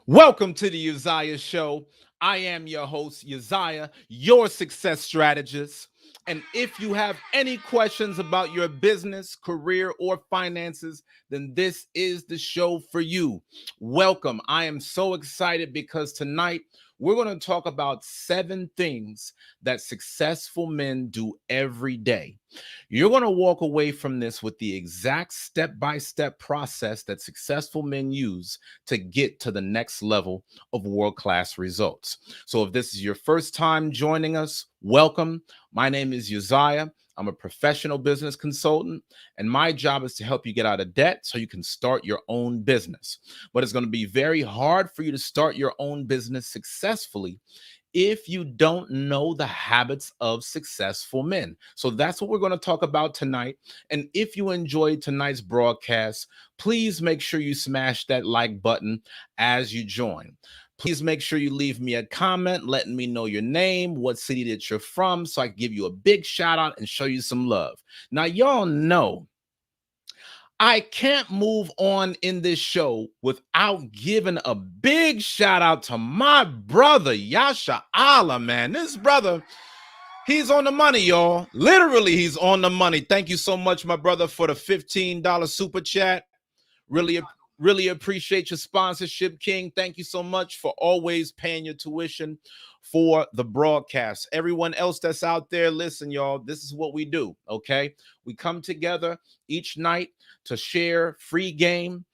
Welcome to the Uzziah Show. I am your host, Uzziah, your success strategist. And if you have any questions about your business, career, or finances, then this is the show for you. Welcome. I am so excited because tonight we're going to talk about 7 things that successful men do every day. You're going to walk away from this with the exact step-by-step process that successful men use to get to the next level of world-class results. So if this is your first time joining us, welcome. My name is Uzziah. I'm a professional business consultant, and my job is to help you get out of debt so you can start your own business. But it's going to be very hard for you to start your own business successfully if you don't know the habits of successful men. So that's what we're going to talk about tonight. And if you enjoyed tonight's broadcast, please make sure you smash that like button as you join. Please make sure you leave me a comment letting me know your name, what city that you're from, so I can give you a big shout out and show you some love. Now, y'all know I can't move on in this show without giving a big shout out to my brother, Yasha Allah, man. This brother, he's on the money, y'all. Literally, he's on the money. Thank you so much, my brother, for the $15 super chat. Really Really appreciate your sponsorship, King. Thank you so much for always paying your tuition for the broadcast. Everyone else that's out there, listen, y'all, this is what we do, okay? We come together each night to share free game,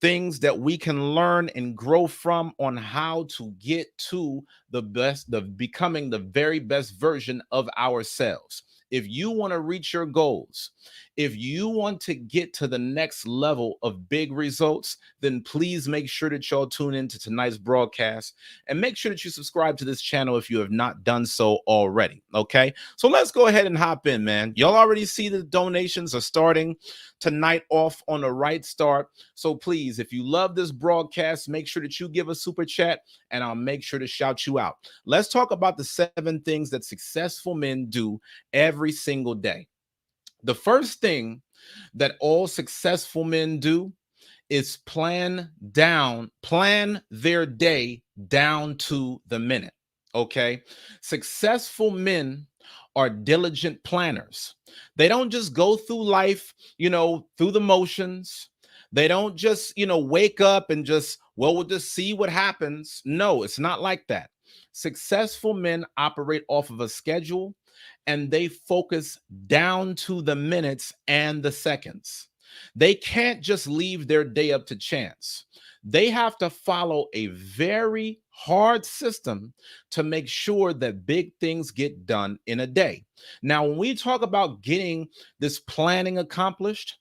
things that we can learn and grow from on how to get to the best, the becoming the very best version of ourselves. If you want to reach your goals, if you want to get to the next level of big results, then please make sure that y'all tune into tonight's broadcast and make sure that you subscribe to this channel if you have not done so already. Okay, so let's go ahead and hop in, man. Y'all already see the donations are starting tonight off on the right start. So please, if you love this broadcast, make sure that you give a super chat and I'll make sure to shout you out. Let's talk about the 7 things that successful men do every single day. The first thing that all successful men do is plan their day down to the minute. Okay. Successful men are diligent planners. They don't just go through life, through the motions. They don't just, wake up and just, well, we'll just see what happens. No, it's not like that. Successful men operate off of a schedule and they focus down to the minutes and the seconds. They can't just leave their day up to chance. They have to follow a very hard system to make sure that big things get done in a day. Now, when we talk about getting this planning accomplished,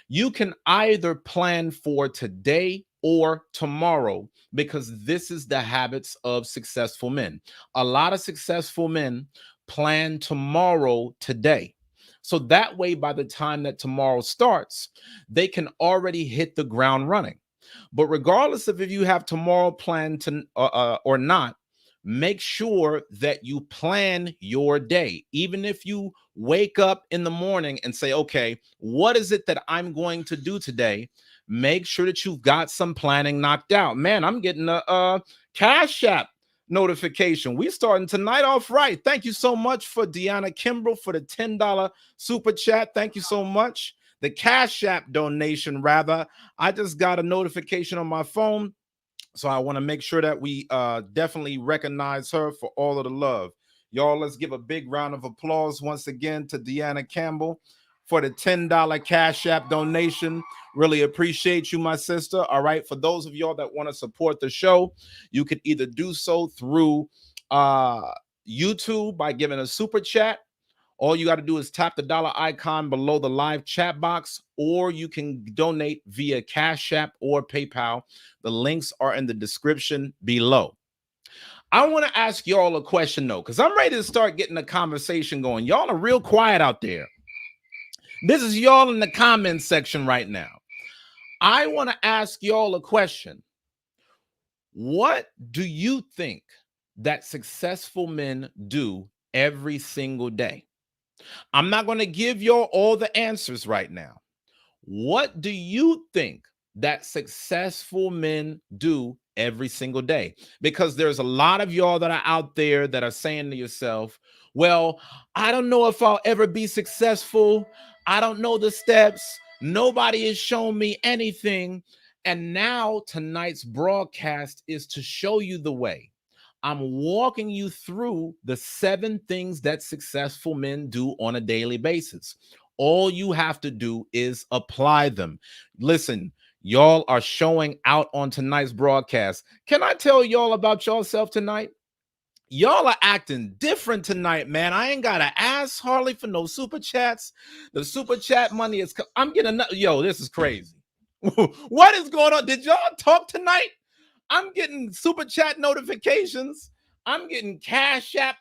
you can either plan for today or tomorrow because this is the habits of successful men. A lot of successful men plan tomorrow today. So that way, by the time that tomorrow starts, they can already hit the ground running. But regardless of if you have tomorrow planned to or not, make sure that you plan your day. Even if you wake up in the morning and say, okay, what is it that I'm going to do today? Make sure that you've got some planning knocked out. Man, I'm getting a Cash App notification. We starting tonight off right. Thank you so much for Deanna Kimbrell for the $10 super chat. Thank you so much. The Cash App donation, rather. I just got a notification on my phone. So I want to make sure that we definitely recognize her for all of the love. Y'all, let's give a big round of applause once again to Deanna Campbell for the $10 Cash App donation. Really appreciate you, my sister. All right. For those of y'all that want to support the show, you can either do so through YouTube by giving a super chat. All you got to do is tap the dollar icon below the live chat box, or you can donate via Cash App or PayPal. The links are in the description below. I want to ask y'all a question, though, because I'm ready to start getting the conversation going. Y'all are real quiet out there. This is y'all in the comment section right now. I want to ask y'all a question. What do you think that successful men do every single day? I'm not going to give y'all all the answers right now. What do you think that successful men do every single day? Because there's a lot of y'all that are out there that are saying to yourself, well, I don't know if I'll ever be successful. I don't know the steps. Nobody has shown me anything. And now tonight's broadcast is to show you the way. I'm walking you through the 7 things that successful men do on a daily basis. All you have to do is apply them. Listen, y'all are showing out on tonight's broadcast. Can I tell y'all about yourself tonight? Y'all are acting different tonight, man. I ain't got to ask hardly for no super chats. The super chat money is, I'm getting, yo, this is crazy. What is going on? Did y'all talk tonight? I'm getting super chat notifications. I'm getting Cash App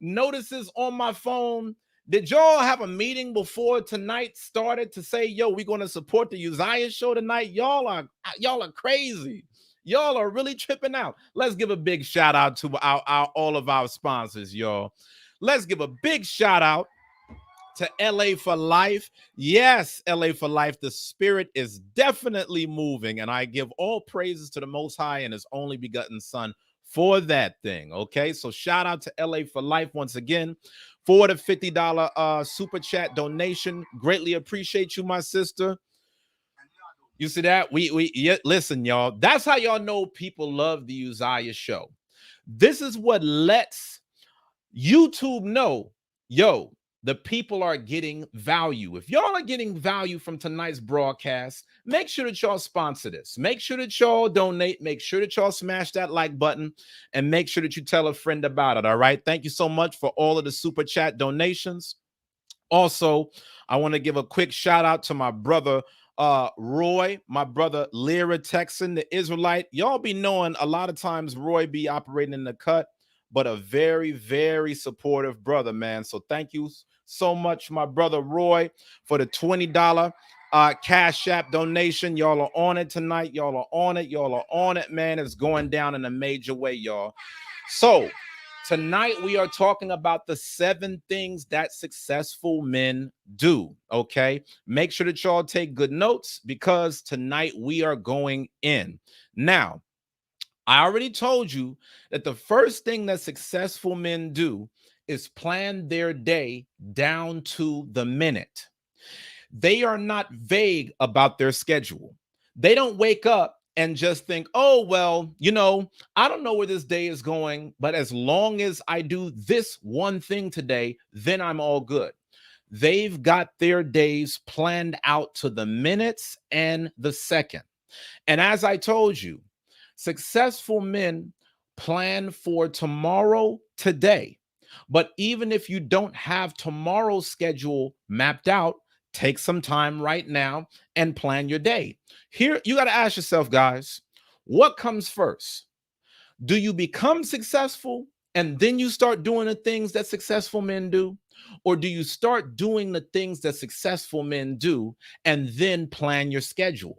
notices on my phone. Did y'all have a meeting before tonight started to say, yo, we're going to support the Uzziah show tonight? Y'all are crazy. Y'all are really tripping out. Let's give a big shout out to all of our sponsors, y'all. Let's give a big shout out to LA for Life. Yes, LA for Life. The spirit is definitely moving, and I give all praises to the Most High and His only begotten Son for that thing. Okay, so shout out to LA for Life once again for the $50 super chat donation. Greatly appreciate you, my sister. You see that? Yeah, listen, y'all. That's how y'all know people love the Uzziah show. This is what lets YouTube know, yo, the people are getting value. If y'all are getting value from tonight's broadcast, make sure that y'all sponsor this. Make sure that y'all donate. Make sure that y'all smash that like button and make sure that you tell a friend about it. All right. Thank you so much for all of the super chat donations. Also, I want to give a quick shout out to my brother Roy, my brother Lyra Texan, the Israelite. Y'all be knowing a lot of times Roy be operating in the cut, but a very, very supportive brother, man. So thank you so much, my brother Roy, for the $20 Cash App donation. Y'all are on it tonight. Y'all are on it. Y'all are on it, man. It's going down in a major way, y'all. So tonight we are talking about the 7 things that successful men do. Okay, make sure that y'all take good notes because tonight we are going in. Now, I already told you that the first thing that successful men do is plan their day down to the minute. They are not vague about their schedule. They don't wake up and just think, oh, well, I don't know where this day is going, but as long as I do this one thing today, then I'm all good. They've got their days planned out to the minutes and the second. And as I told you, successful men plan for tomorrow today. But even if you don't have tomorrow's schedule mapped out, take some time right now and plan your day. Here, you got to ask yourself, guys, what comes first? Do you become successful and then you start doing the things that successful men do? Or do you start doing the things that successful men do and then plan your schedule?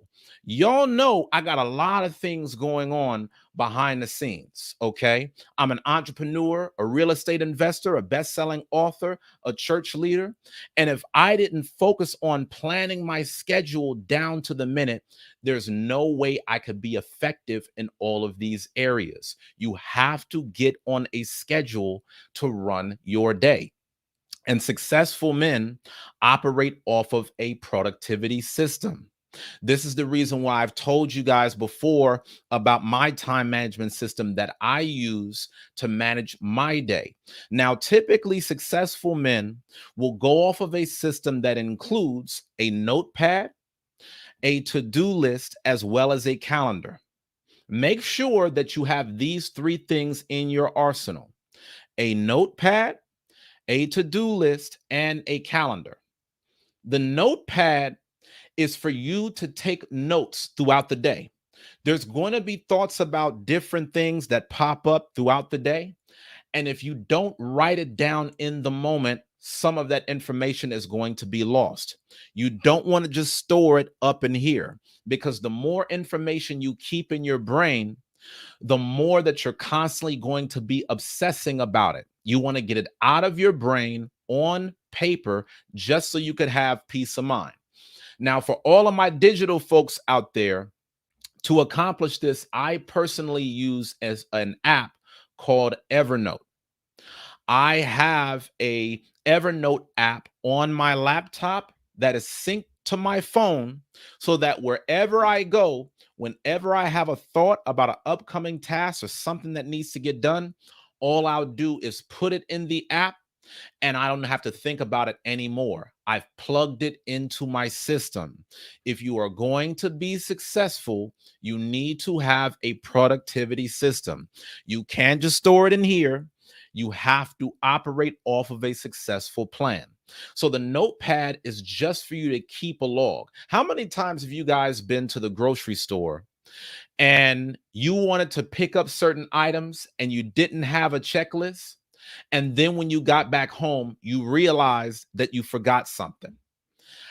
Y'all know I got a lot of things going on behind the scenes, okay? I'm an entrepreneur, a real estate investor, a best-selling author, a church leader. And if I didn't focus on planning my schedule down to the minute, there's no way I could be effective in all of these areas. You have to get on a schedule to run your day. And successful men operate off of a productivity system. This is the reason why I've told you guys before about my time management system that I use to manage my day. Now, typically, successful men will go off of a system that includes a notepad, a to-do list, as well as a calendar. Make sure that you have these 3 things in your arsenal: a notepad, a to-do list, and a calendar. The notepad is for you to take notes throughout the day. There's going to be thoughts about different things that pop up throughout the day. And if you don't write it down in the moment, some of that information is going to be lost. You don't want to just store it up in here, because the more information you keep in your brain, the more that you're constantly going to be obsessing about it. You want to get it out of your brain on paper just so you could have peace of mind. Now, for all of my digital folks out there, to accomplish this, I personally use as an app called Evernote. I have a Evernote app on my laptop that is synced to my phone so that wherever I go, whenever I have a thought about an upcoming task or something that needs to get done, all I'll do is put it in the app and I don't have to think about it anymore. I've plugged it into my system. If you are going to be successful, you need to have a productivity system. You can't just store it in here. You have to operate off of a successful plan. So the notepad is just for you to keep a log. How many times have you guys been to the grocery store and you wanted to pick up certain items and you didn't have a checklist? And then when you got back home, you realized that you forgot something.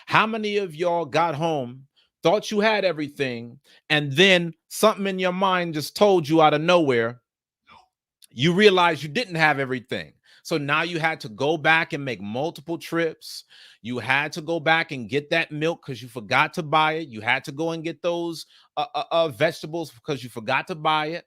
How many of y'all got home, thought you had everything, and then something in your mind just told you out of nowhere, you realized you didn't have everything? So now you had to go back and make multiple trips. You had to go back and get that milk because you forgot to buy it. You had to go and get those vegetables because you forgot to buy it.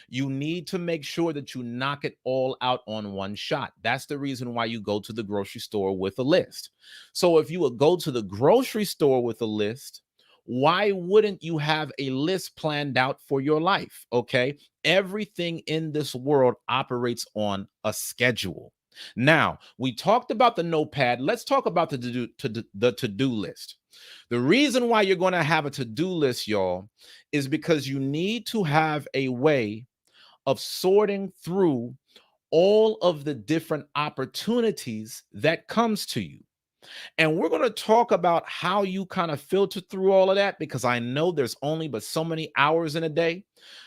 You need to make sure that you knock it all out on one shot. That's the reason why you go to the grocery store with a list. So if you would go to the grocery store with a list, why wouldn't you have a list planned out for your life? Okay. Everything in this world operates on a schedule. Now, we talked about the notepad. Let's talk about the to-do list. The reason why you're going to have a to-do list, y'all, is because you need to have a way of sorting through all of the different opportunities that comes to you. And we're going to talk about how you kind of filter through all of that, because I know there's only but so many hours in a day,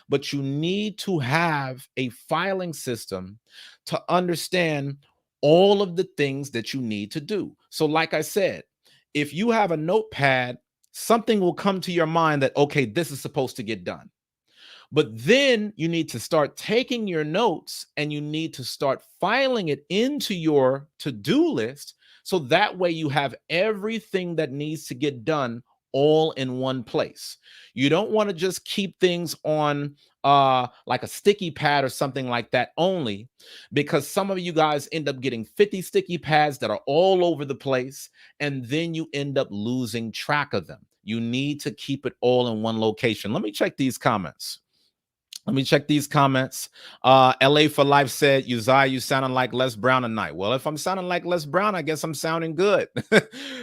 but you need to have a filing system to understand all of the things that you need to do. So, like I said, if you have a notepad, something will come to your mind that, okay, this is supposed to get done. But then you need to start taking your notes and you need to start filing it into your to-do list. So that way you have everything that needs to get done all in one place. You don't want to just keep things on like a sticky pad or something like that only, because some of you guys end up getting 50 sticky pads that are all over the place, and then you end up losing track of them. You need to keep it all in one location. Let me check these comments. LA for Life said, Uzziah, you sounding like Les Brown tonight. Well, if I'm sounding like Les Brown, I guess I'm sounding good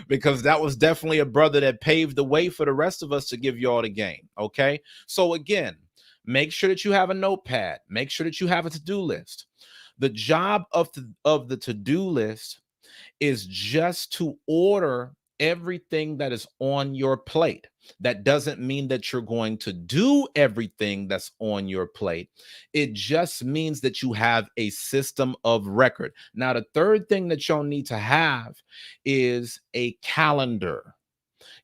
because that was definitely a brother that paved the way for the rest of us to give you all the game. Okay. So again, make sure that you have a notepad. Make sure that you have a to-do list. The job of the to-do list is just to order everything that is on your plate. That doesn't mean that you're going to do everything that's on your plate. It just means that you have a system of record. Now, the third thing that you'll need to have is a calendar.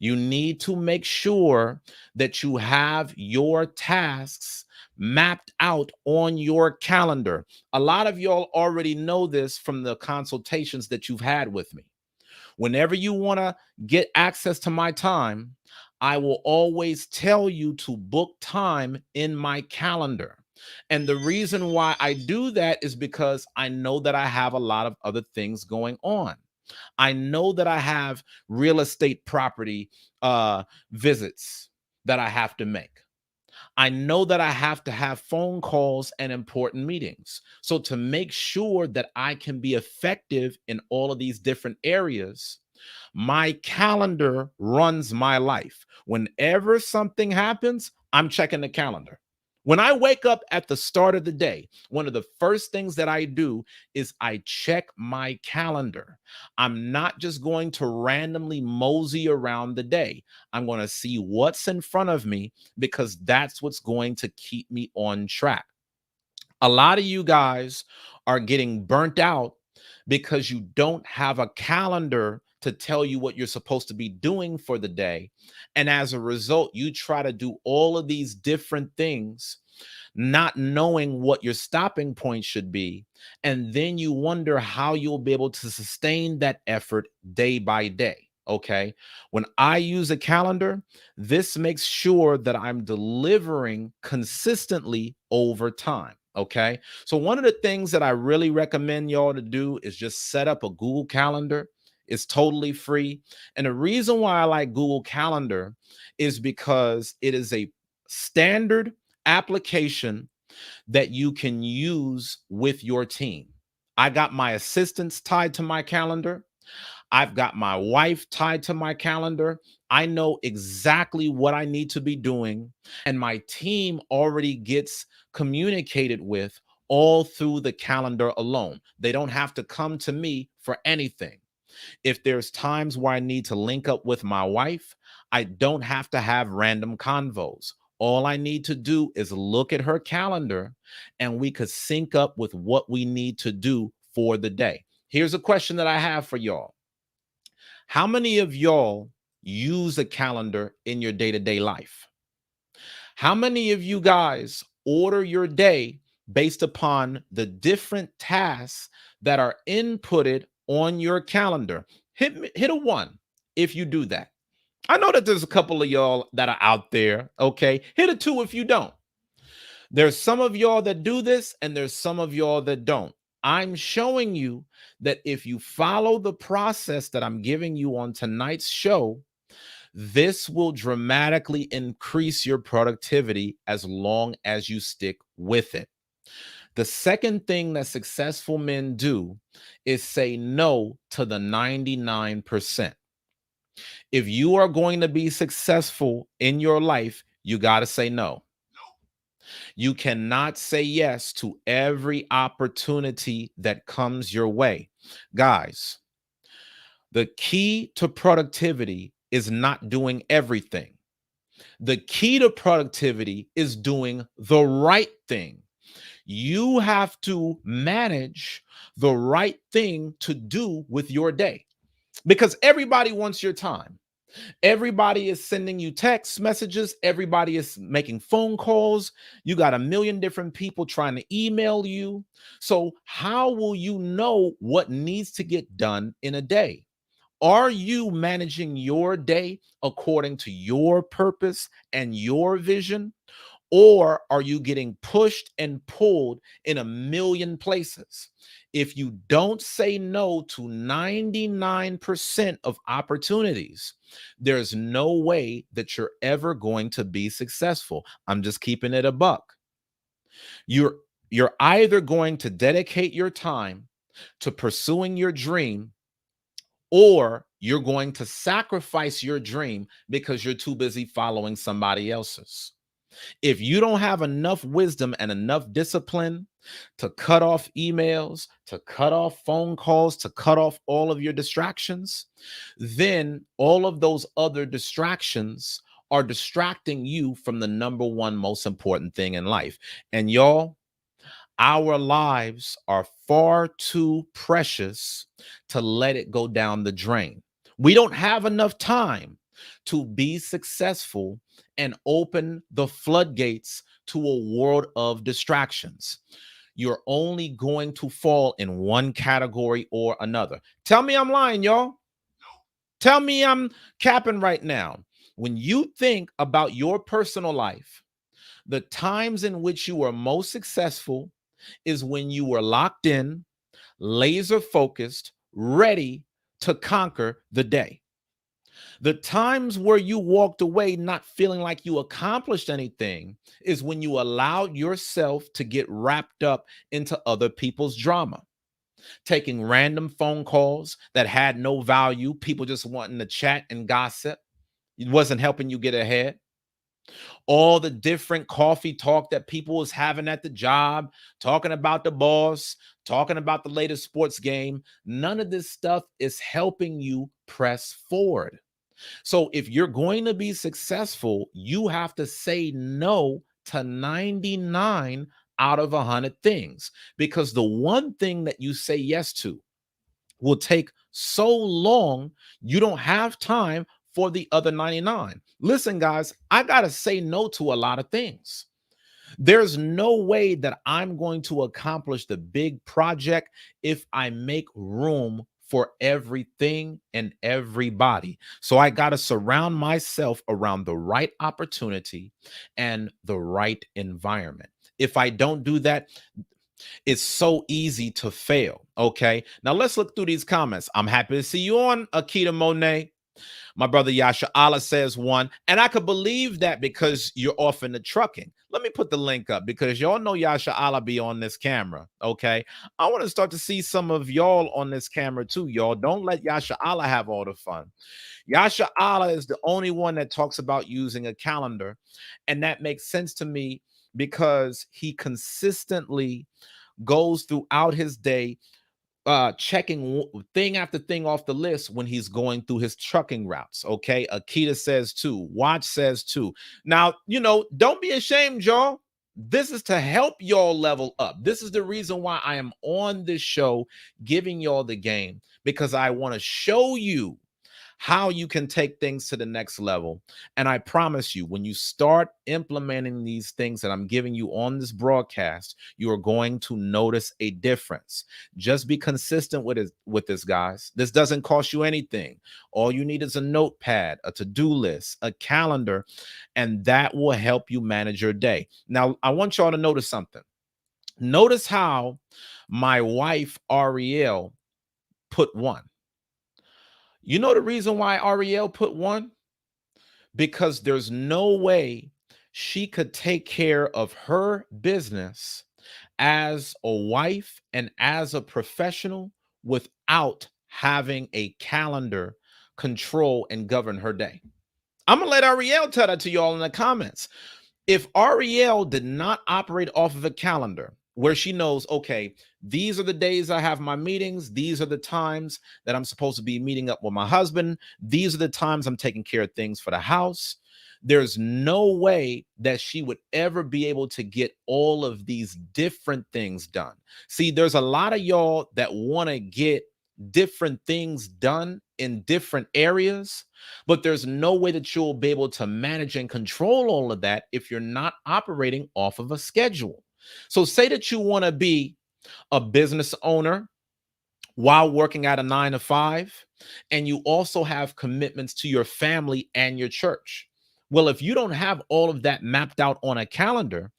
You need to make sure that you have your tasks mapped out on your calendar. A lot of y'all already know this from the consultations that you've had with me. Whenever you want to get access to my time, I will always tell you to book time in my calendar. And the reason why I do that is because I know that I have a lot of other things going on. I know that I have real estate property visits that I have to make. I know that I have to have phone calls and important meetings. So to make sure that I can be effective in all of these different areas, my calendar runs my life. Whenever something happens, I'm checking the calendar. When I wake up at the start of the day, one of the first things that I do is I check my calendar. I'm not just going to randomly mosey around the day. I'm going to see what's in front of me because that's what's going to keep me on track. A lot of you guys are getting burnt out because you don't have a calendar to tell you what you're supposed to be doing for the day. And as a result, you try to do all of these different things, not knowing what your stopping point should be. And then you wonder how you'll be able to sustain that effort day by day. Okay. When I use a calendar, this makes sure that I'm delivering consistently over time. Okay. So, one of the things that I really recommend y'all to do is just set up a Google Calendar. It's totally free. And the reason why I like Google Calendar is because it is a standard application that you can use with your team. I got my assistants tied to my calendar. I've got my wife tied to my calendar. I know exactly what I need to be doing, and my team already gets communicated with all through the calendar alone. They don't have to come to me for anything. If there's times where I need to link up with my wife, I don't have to have random convos. All I need to do is look at her calendar and we could sync up with what we need to do for the day. Here's a question that I have for y'all. How many of y'all use a calendar in your day-to-day life? How many of you guys order your day based upon the different tasks that are inputted on your calendar? Hit a one if you do that. I know that there's a couple of y'all that are out there. Okay. Hit a two if you don't. There's some of y'all that do this, and there's some of y'all that don't. I'm showing you that if you follow the process that I'm giving you on tonight's show, This will dramatically increase your productivity as long as you stick with it. The second thing that successful men do is say no to the 99%. If you are going to be successful in your life, you got to say no. You cannot say yes to every opportunity that comes your way. Guys, the key to productivity is not doing everything. The key to productivity is doing the right thing. You have to manage the right thing to do with your day because everybody wants your time. Everybody is sending you text messages. Everybody is making phone calls. You got a million different people trying to email you. So, how will you know what needs to get done in a day? Are you managing your day according to your purpose and your vision? Or are you getting pushed and pulled in a million places? If you don't say no to 99% of opportunities, there's no way that you're ever going to be successful. I'm just keeping it a buck. You're you're either going to dedicate your time to pursuing your dream, or you're going to sacrifice your dream because you're too busy following somebody else's. If you don't have enough wisdom and enough discipline to cut off emails, to cut off phone calls, to cut off all of your distractions, then all of those other distractions are distracting you from the number one most important thing in life. And y'all, our lives are far too precious to let it go down the drain. We don't have enough time to be successful and open the floodgates to a world of distractions. You're only going to fall in one category or another. Tell me I'm lying, y'all. Tell me I'm capping right now. When you think about your personal life, the times in which you are most successful is when you were locked in, laser focused, ready to conquer the day. The times where you walked away not feeling like you accomplished anything is when you allowed yourself to get wrapped up into other people's drama, taking random phone calls that had no value, people just wanting to chat and gossip. It wasn't helping you get ahead. All the different coffee talk that people was having at the job, talking about the boss, talking about the latest sports game. None of this stuff is helping you press forward. So if you're going to be successful, you have to say no to 99 out of 100 things, because the one thing that you say yes to will take so long, you don't have time for the other 99. Listen, guys, I got to say no to a lot of things. There's no way that I'm going to accomplish the big project if I make room for everything and everybody. So I got to surround myself around the right opportunity and the right environment. If I don't do that, it's so easy to fail. Okay. Now let's look through these comments. I'm happy to see you on, Akita Monet. My brother Yasha Allah says one, and I could believe that because you're off in the trucking. Let me put the link up because y'all know Yasha Allah be on this camera. Okay. I want to start to see some of y'all on this camera too, y'all. Don't let Yasha Allah have all the fun. Yasha Allah is the only one that talks about using a calendar, and that makes sense to me because he consistently goes throughout his day checking thing after thing off the list when he's going through his trucking routes. Okay. Akita says too. Watch says too. Now, don't be ashamed, y'all. This is to help y'all level up. This is the reason why I am on this show giving y'all the game, because I want to show you how you can take things to the next level. And I promise you, when you start implementing these things that I'm giving you on this broadcast, you are going to notice a difference. Just be consistent with this, guys. This doesn't cost you anything. All you need is a notepad, a to-do list, a calendar, and that will help you manage your day. Now, I want y'all to notice something. Notice how my wife, Ariel, put one. You know the reason why Ariel put one? because there's no way she could take care of her business as a wife and as a professional without having a calendar control and govern her day. I'm gonna let Ariel tell that to y'all in the comments. If Ariel did not operate off of a calendar where she knows, okay, these are the days I have my meetings, these are the times that I'm supposed to be meeting up with my husband, these are the times I'm taking care of things for the house, there's no way that she would ever be able to get all of these different things done. See, there's a lot of y'all that want to get different things done in different areas, but there's no way that you'll be able to manage and control all of that if you're not operating off of a schedule. So, say that you want to be a business owner while working at a 9 to 5, and you also have commitments to your family and your church. Well, if you don't have all of that mapped out on a calendar,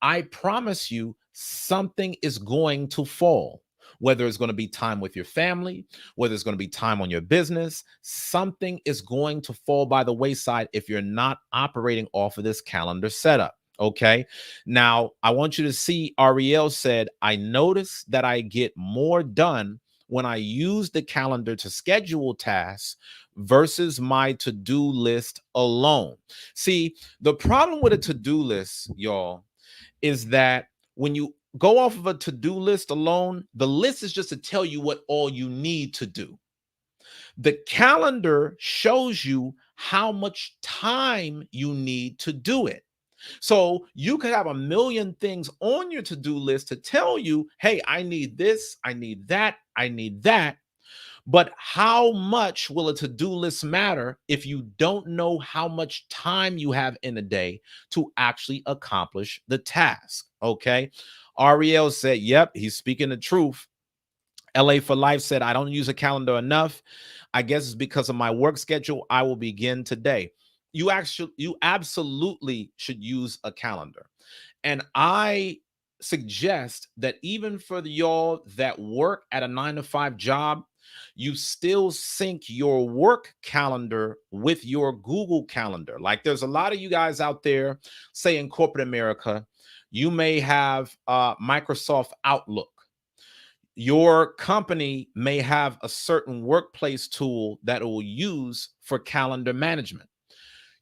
I promise you something is going to fall. Whether it's going to be time with your family, whether it's going to be time on your business, something is going to fall by the wayside if you're not operating off of this calendar setup. Okay. Now, I want you to see Ariel said, I notice that I get more done when I use the calendar to schedule tasks versus my to-do list alone. See, the problem with a to-do list, y'all, is that when you go off of a to-do list alone, the list is just to tell you what all you need to do. The calendar shows you how much time you need to do it. So you could have a million things on your to-do list to tell you, hey, I need this, I need that, I need that. But how much will a to-do list matter if you don't know how much time you have in a day to actually accomplish the task? Okay. Ariel said, yep, he's speaking the truth. LA for Life said, I don't use a calendar enough. I guess it's because of my work schedule. I will begin today. You absolutely should use a calendar. And I suggest that even for y'all that work at a 9 to 5 job, you still sync your work calendar with your Google Calendar. Like there's a lot of you guys out there, say in corporate America, you may have Microsoft Outlook. Your company may have a certain workplace tool that it will use for calendar management.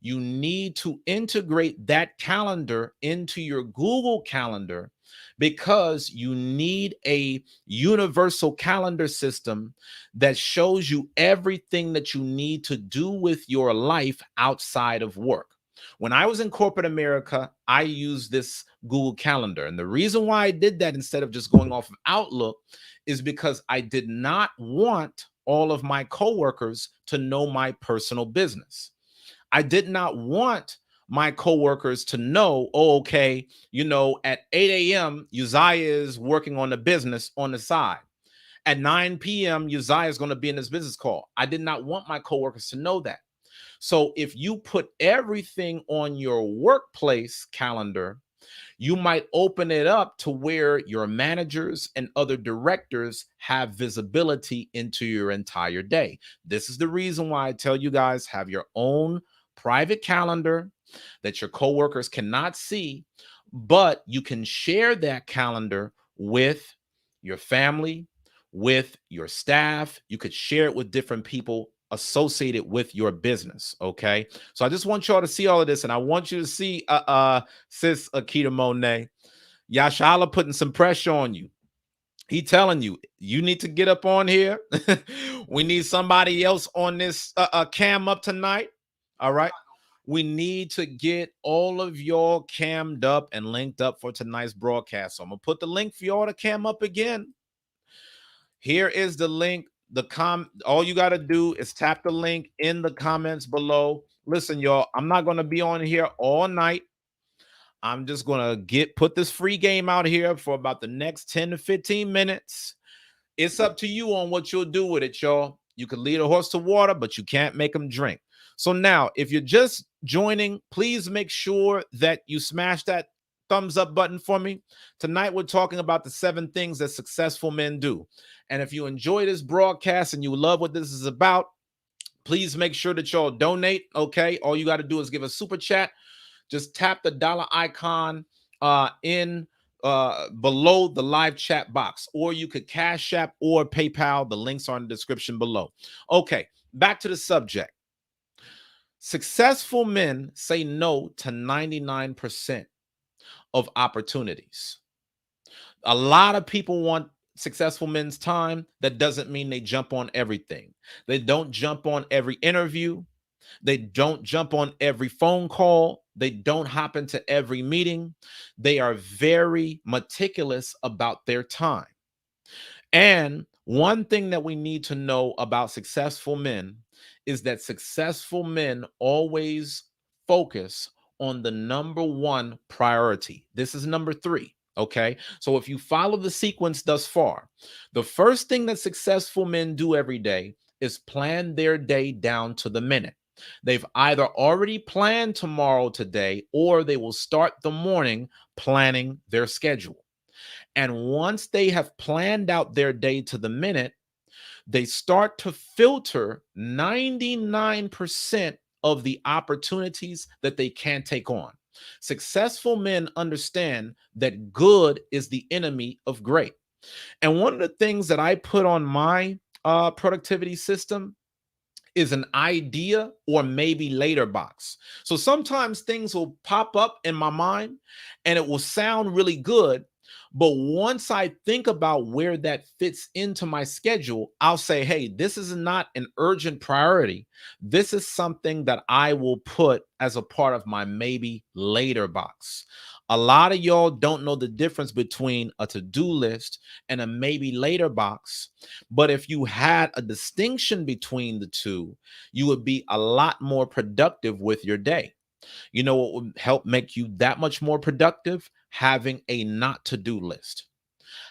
You need to integrate that calendar into your Google Calendar because you need a universal calendar system that shows you everything that you need to do with your life outside of work. When I was in corporate America, I used this Google Calendar. And the reason why I did that instead of just going off of Outlook is because I did not want all of my coworkers to know my personal business. I did not want my coworkers to know, oh, okay, at 8 a.m., Uzziah is working on the business on the side. At 9 p.m., Uzziah is going to be in this business call. I did not want my coworkers to know that. So if you put everything on your workplace calendar, you might open it up to where your managers and other directors have visibility into your entire day. This is the reason why I tell you guys, have your own private calendar that your coworkers cannot see, but you can share that calendar with your family, with your staff. You could share it with different people associated with your business. Okay. So I just want y'all to see all of this, and I want you to see sis Akita Monet. Yashala putting some pressure on you. He telling you, you need to get up on here. We need somebody else on this cam up tonight. All right. We need to get all of y'all cammed up and linked up for tonight's broadcast. So I'm going to put the link for y'all to cam up again. Here is the link. All you got to do is tap the link in the comments below. Listen, y'all, I'm not going to be on here all night. I'm just going to put this free game out here for about the next 10 to 15 minutes. It's up to you on what you'll do with it, y'all. You can lead a horse to water, but you can't make him drink. So now, if you're just joining, please make sure that you smash that thumbs up button for me. Tonight, we're talking about the 7 things that successful men do. And if you enjoy this broadcast and you love what this is about, Please make sure that y'all donate. Okay. All you got to do is give a super chat. Just tap the dollar icon in below the live chat box, or you could Cash App or PayPal. The links are in the description below. Okay, back to the subject. Successful men say no to 99% of opportunities. A lot of people want successful men's time. That doesn't mean they jump on everything. They don't jump on every interview. They don't jump on every phone call. They don't hop into every meeting. They are very meticulous about their time. And one thing that we need to know about successful men is that successful men always focus on the number one priority. This is number three. Okay. So if you follow the sequence thus far, the first thing that successful men do every day is plan their day down to the minute. They've either already planned tomorrow today, or they will start the morning planning their schedule. And once they have planned out their day to the minute, they start to filter 99% of the opportunities that they can take on. Successful men understand that good is the enemy of great. And one of the things that I put on my productivity system is an idea or maybe later box. So sometimes things will pop up in my mind and it will sound really good. But once I think about where that fits into my schedule, I'll say, hey, this is not an urgent priority. This is something that I will put as a part of my maybe later box. A lot of y'all don't know the difference between a to-do list and a maybe later box. But if you had a distinction between the two, you would be a lot more productive with your day. You know what would help make you that much more productive? Having a not to do list.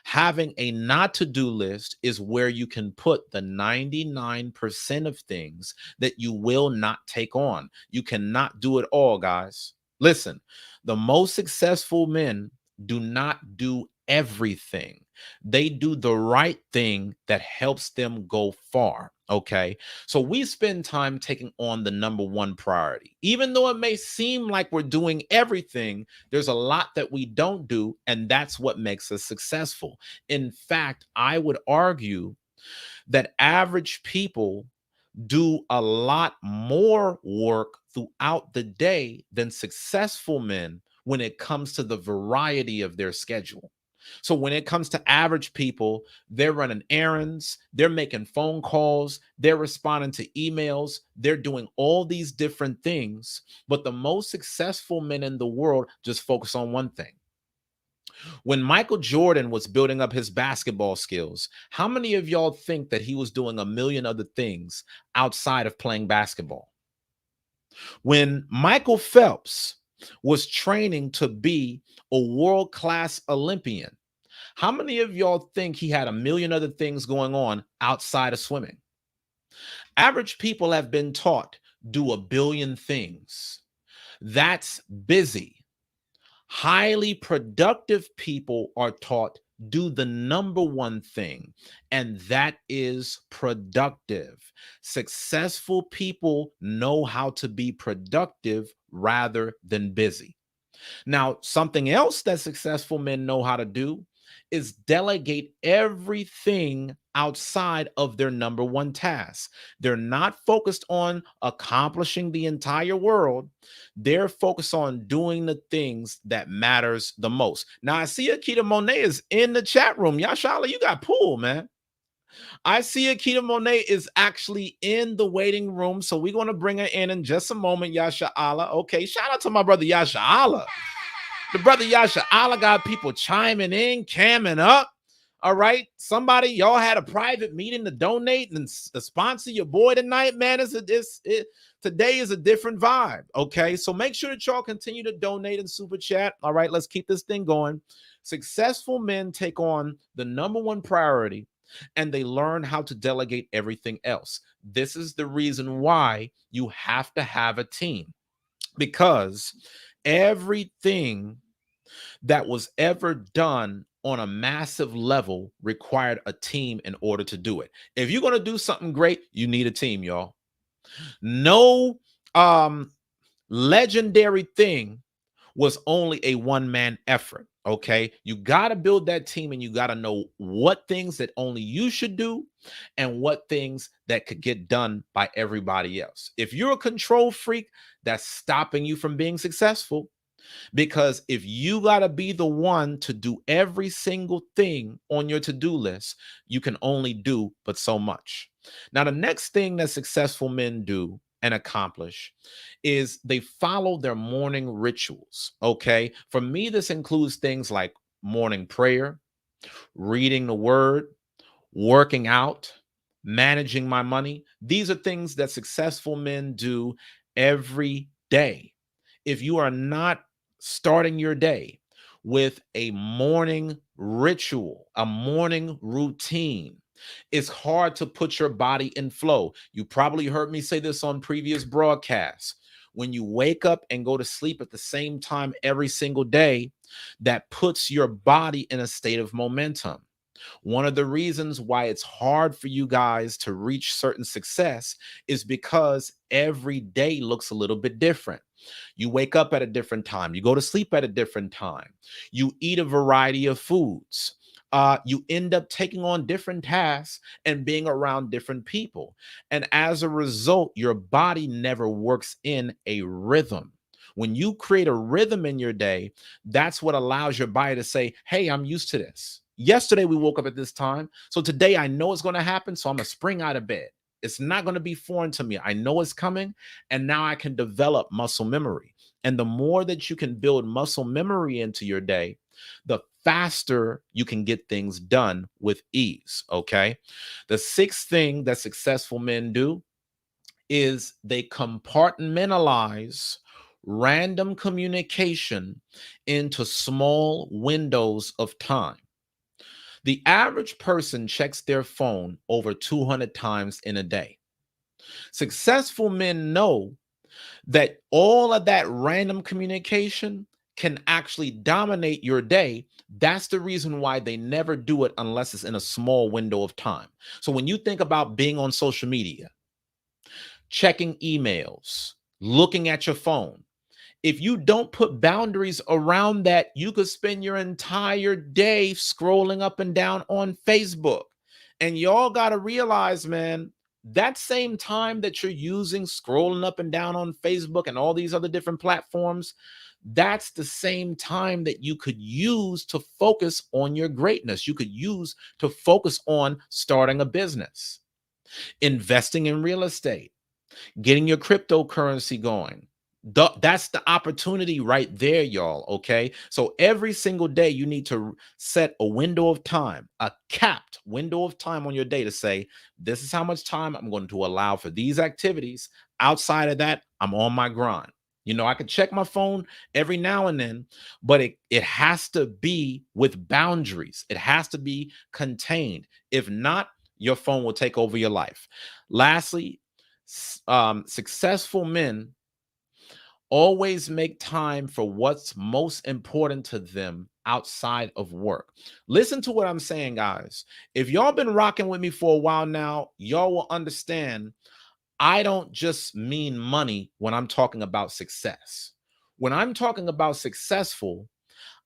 Having a not to do list is where you can put the 99% of things that you will not take on. You cannot do it all, guys. Listen, the most successful men do not do everything. They do the right thing that helps them go far. Okay. So we spend time taking on the number one priority. Even though it may seem like we're doing everything, there's a lot that we don't do, and that's what makes us successful. In fact, I would argue that average people do a lot more work throughout the day than successful men when it comes to the variety of their schedule. So when it comes to average people, they're running errands, they're making phone calls, they're responding to emails, they're doing all these different things. But the most successful men in the world just focus on one thing. When Michael Jordan was building up his basketball skills, how many of y'all think that he was doing a million other things outside of playing basketball? When Michael Phelps was training to be a world-class Olympian, how many of y'all think he had a million other things going on outside of swimming? Average people have been taught do a billion things. That's busy. Highly productive people are taught do the number one thing, and that is productive. Successful people know how to be productive rather than busy. Now, something else that successful men know how to do is delegate everything outside of their number one task. They're not focused on accomplishing the entire world. They're focused on doing the things that matters the most. Now, I see Akita Monet is in the chat room. Yashala, you got pulled, man. I see Akita Monet is actually in the waiting room, so we're going to bring her in just a moment, Yasha Allah. Okay, shout out to my brother Yasha Allah. The brother Yasha Allah got people chiming in, camming up. All right, somebody, y'all had a private meeting to donate and sponsor your boy tonight, man. Today is a different vibe. Okay, so make sure that y'all continue to donate and super chat. All right, let's keep this thing going. Successful men take on the number one priority, and they learn how to delegate everything else. This is the reason why you have to have a team, because everything that was ever done on a massive level required a team in order to do it. If you're going to do something great, you need a team, y'all. No legendary thing was only a one-man effort. Okay. You got to build that team and you got to know what things that only you should do and what things that could get done by everybody else. If you're a control freak, that's stopping you from being successful. Because if you got to be the one to do every single thing on your to-do list, you can only do but so much. Now, the next thing that successful men do and accomplish is they follow their morning rituals. Okay. For me, this includes things like morning prayer, reading the word, working out, managing my money. These are things that successful men do every day. If you are not starting your day with a morning ritual, a morning routine, it's hard to put your body in flow. You probably heard me say this on previous broadcasts. When you wake up and go to sleep at the same time every single day, that puts your body in a state of momentum. One of the reasons why it's hard for you guys to reach certain success is because every day looks a little bit different. You wake up at a different time, you go to sleep at a different time, you eat a variety of foods. You end up taking on different tasks and being around different people. And as a result, your body never works in a rhythm. When you create a rhythm in your day, that's what allows your body to say, hey, I'm used to this. Yesterday, we woke up at this time. So today, I know it's going to happen. So I'm going to spring out of bed. It's not going to be foreign to me. I know it's coming. And now I can develop muscle memory. And the more that you can build muscle memory into your day, the faster you can get things done with ease. Okay. The sixth thing that successful men do is they compartmentalize random communication into small windows of time. The average person checks their phone over 200 times in a day. Successful men know that all of that random communication can actually dominate your day. That's the reason why they never do it unless it's in a small window of time. So when you think about being on social media, checking emails, looking at your phone, if you don't put boundaries around that, you could spend your entire day scrolling up and down on Facebook. And y'all got to realize, man, that same time that you're using scrolling up and down on Facebook and all these other different platforms, that's the same time that you could use to focus on your greatness. You could use to focus on starting a business, investing in real estate, getting your cryptocurrency going. That's the opportunity right there, y'all. Okay. So every single day, you need to set a window of time, a capped window of time on your day to say, this is how much time I'm going to allow for these activities. Outside of that, I'm on my grind. You know, I could check my phone every now and then, but it has to be with boundaries. It has to be contained. If not, your phone will take over your life. Lastly, successful men always make time for what's most important to them outside of work. Listen to what I'm saying, guys. If y'all been rocking with me for a while now, y'all will understand I don't just mean money when I'm talking about success. When I'm talking about successful,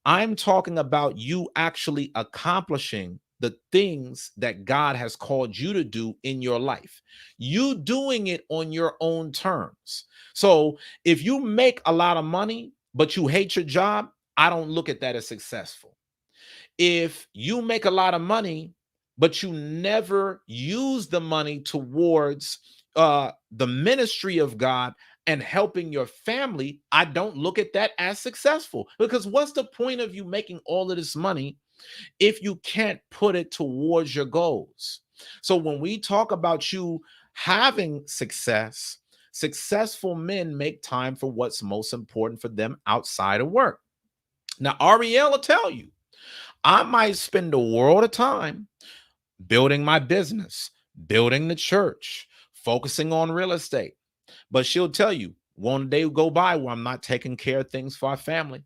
I'm talking about you actually accomplishing the things that God has called you to do in your life. You doing it on your own terms. So if you make a lot of money, but you hate your job, I don't look at that as successful. If you make a lot of money, but you never use the money towards the ministry of God and helping your family, I don't look at that as successful. Because what's the point of you making all of this money if you can't put it towards your goals? So when we talk about you having success, successful men make time for what's most important for them outside of work. Now, Ariel will tell you, I might spend a world of time building my business, building the church, focusing on real estate. But she'll tell you, one day will go by where I'm not taking care of things for our family.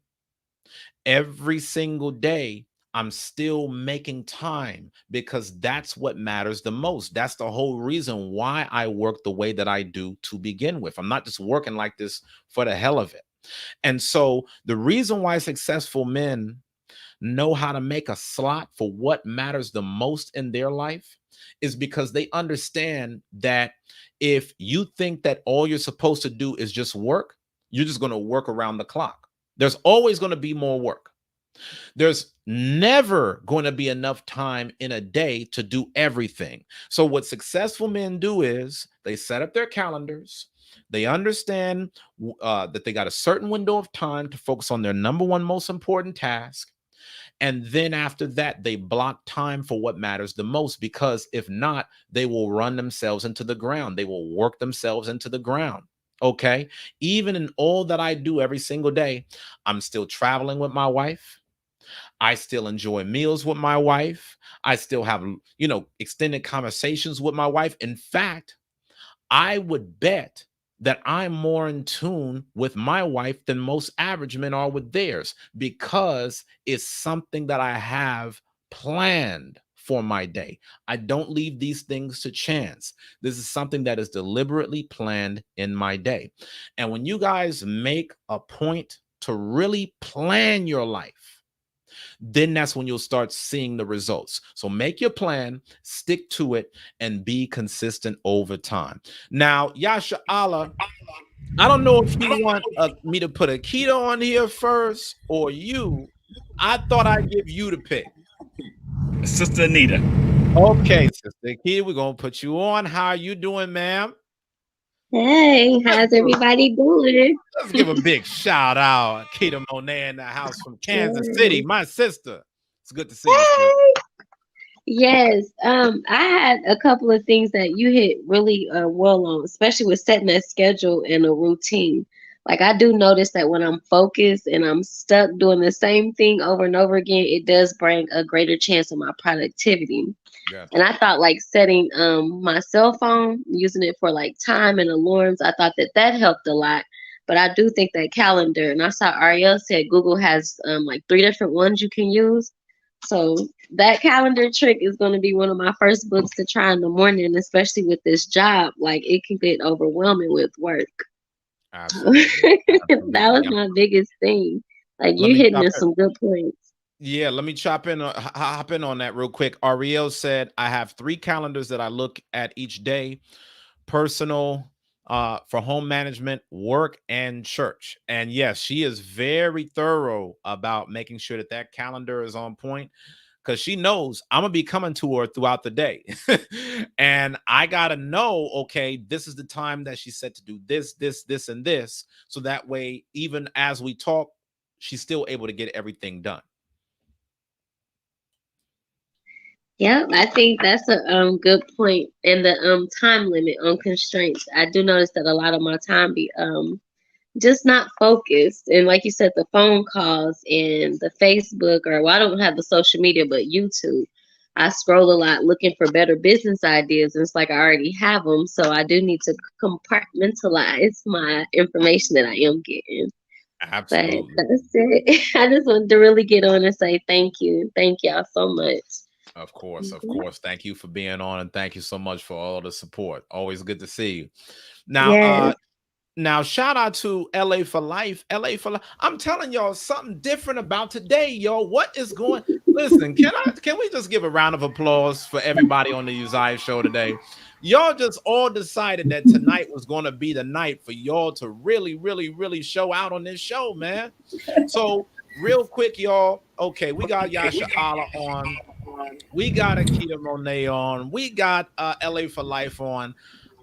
Every single day, I'm still making time because that's what matters the most. That's the whole reason why I work the way that I do to begin with. I'm not just working like this for the hell of it. And so the reason why successful men know how to make a slot for what matters the most in their life is because they understand that if you think that all you're supposed to do is just work, you're just going to work around the clock. There's always going to be more work. There's never going to be enough time in a day to do everything. So, what successful men do is they set up their calendars. They understand that they got a certain window of time to focus on their number one most important task. And then after that, they block time for what matters the most, because if not, they will run themselves into the ground. They will work themselves into the ground. Okay. Even in all that I do every single day, I'm still traveling with my wife. I still enjoy meals with my wife. I still have, extended conversations with my wife. In fact, I would bet that I'm more in tune with my wife than most average men are with theirs, because it's something that I have planned for my day. I don't leave these things to chance. This is something that is deliberately planned in my day. And when you guys make a point to really plan your life, then that's when you'll start seeing the results. So make your plan, stick to it, and be consistent over time. Now, Yasha Allah, I don't know if you want me to put Akita on here first or you. I thought I'd give you the pick. Sister Anita. Okay, Sister Akita, we're going to put you on. How are you doing, ma'am? Hey, Let's how's give, everybody doing? let's give a big shout out. Akita Monet in the house from Kansas City, Yes. my sister. It's good to see you, sis. Hey. Yes. I had a couple of things that you hit really well on, especially with setting that schedule and a routine. Like I do notice that when I'm focused and I'm stuck doing the same thing over and over again, it does bring a greater chance of my productivity. Yes. And I thought like setting my cell phone, using it for like time and alarms, I thought that that helped a lot. But I do think that calendar, and I saw Ariel said Google has like three different ones you can use. So that calendar trick is going to be one of my first books to try in the morning, especially with this job. Like it can get overwhelming with work. Absolutely. That Absolutely. was my biggest thing. Like Let you me hitting chop on in. some good points. Yeah, let me chop in, hop in on that real quick. Ariel said, I have 3 calendars that I look at each day: personal, for home management, work, and church. And yes, she is very thorough about making sure that that calendar is on point, because she knows I'm gonna be coming to her throughout the day. And I gotta know, okay, this is the time that she said to do this, and this. So that way, even as we talk, she's still able to get everything done. Yeah, I think that's a good point. And the time limit on constraints. I do notice that a lot of my time be just not focused. And like you said, the phone calls and the Facebook, or well, I don't have the social media, but YouTube. I scroll a lot looking for better business ideas, and it's like I already have them. So I do need to compartmentalize my information that I am getting. But Absolutely. that's it. I just wanted to really get on and say thank you. Thank y'all so much. Of course, of Mhm. course. Thank you for being on, and thank you so much for all the support. Always good to see you. Now, Yes. shout out to LA for Life. LA for Life. I'm telling y'all something different about today, yo. What is going? Listen, can we just give a round of applause for everybody on the Uzziah show today? Y'all just all decided that tonight was going to be the night for y'all to really, really, really show out on this show, man. So, real quick, y'all. Okay, we got Yasha Allah on. We got Akita Monet on. We got LA for Life on.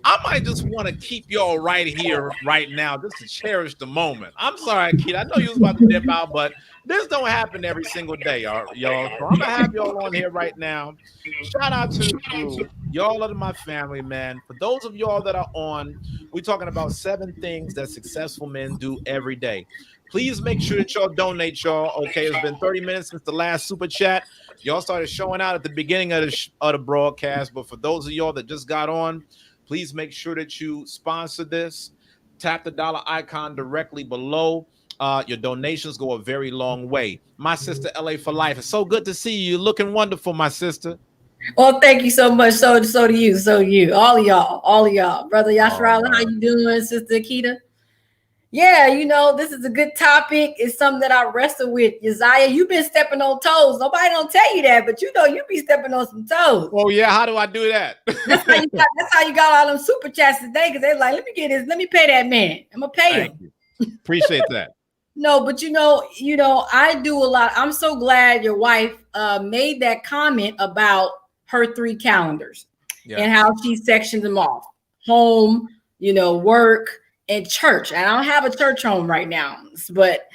I might just want to keep y'all right here, right now, just to cherish the moment. I'm sorry, Akita. I know you was about to dip out, but this don't happen every single day, y'all. So I'm gonna have y'all on here right now. Shout out to the crew. Y'all are my family, man. For those of y'all that are on, we're talking about 7 things that successful men do every day. Please make sure that y'all donate, y'all. Okay, it's been 30 minutes since the last super chat. Y'all started showing out at the beginning of the broadcast, but for those of y'all that just got on, please make sure that you sponsor this. Tap the dollar icon directly below. Your donations go a very long way. My sister, LA for life. It's so good to see you. You're looking wonderful, my sister. Well, thank you so much. So do you. So do you. All of y'all. Brother Yasharala, how you doing? Sister Akita? Yeah, this is a good topic. It's something that I wrestle with. Uzziah, you've been stepping on toes. Nobody don't tell you that, but you be stepping on some toes. Oh, yeah. How do I do that? That's how you got all them super chats today, because they're like, let me get this. Let me pay that man. I'm going to pay him. Appreciate that. No, but I do a lot. I'm so glad your wife made that comment about her 3 calendars and how she sectioned them off. Home, work, and church. And I don't have a church home right now, but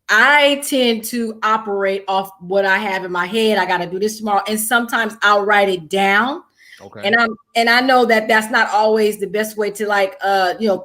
I tend to operate off what I have in my head. I got to do this tomorrow, and sometimes I'll write it down. Okay. And I know that that's not always the best way to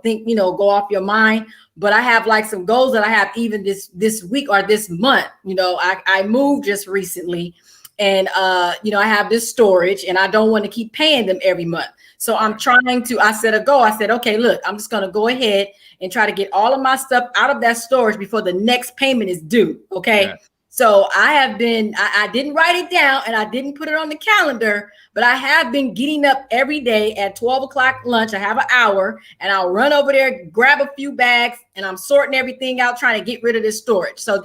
think, go off your mind. But I have like some goals that I have even this week or this month. I moved just recently, and I have this storage, and I don't want to keep paying them every month. So I'm trying to, I set a goal. I said, okay, look, I'm just going to go ahead and try to get all of my stuff out of that storage before the next payment is due. Okay. Yeah. So I didn't write it down and I didn't put it on the calendar, but I have been getting up every day at 12 o'clock lunch. I have an hour, and I'll run over there, grab a few bags, and I'm sorting everything out, trying to get rid of this storage. So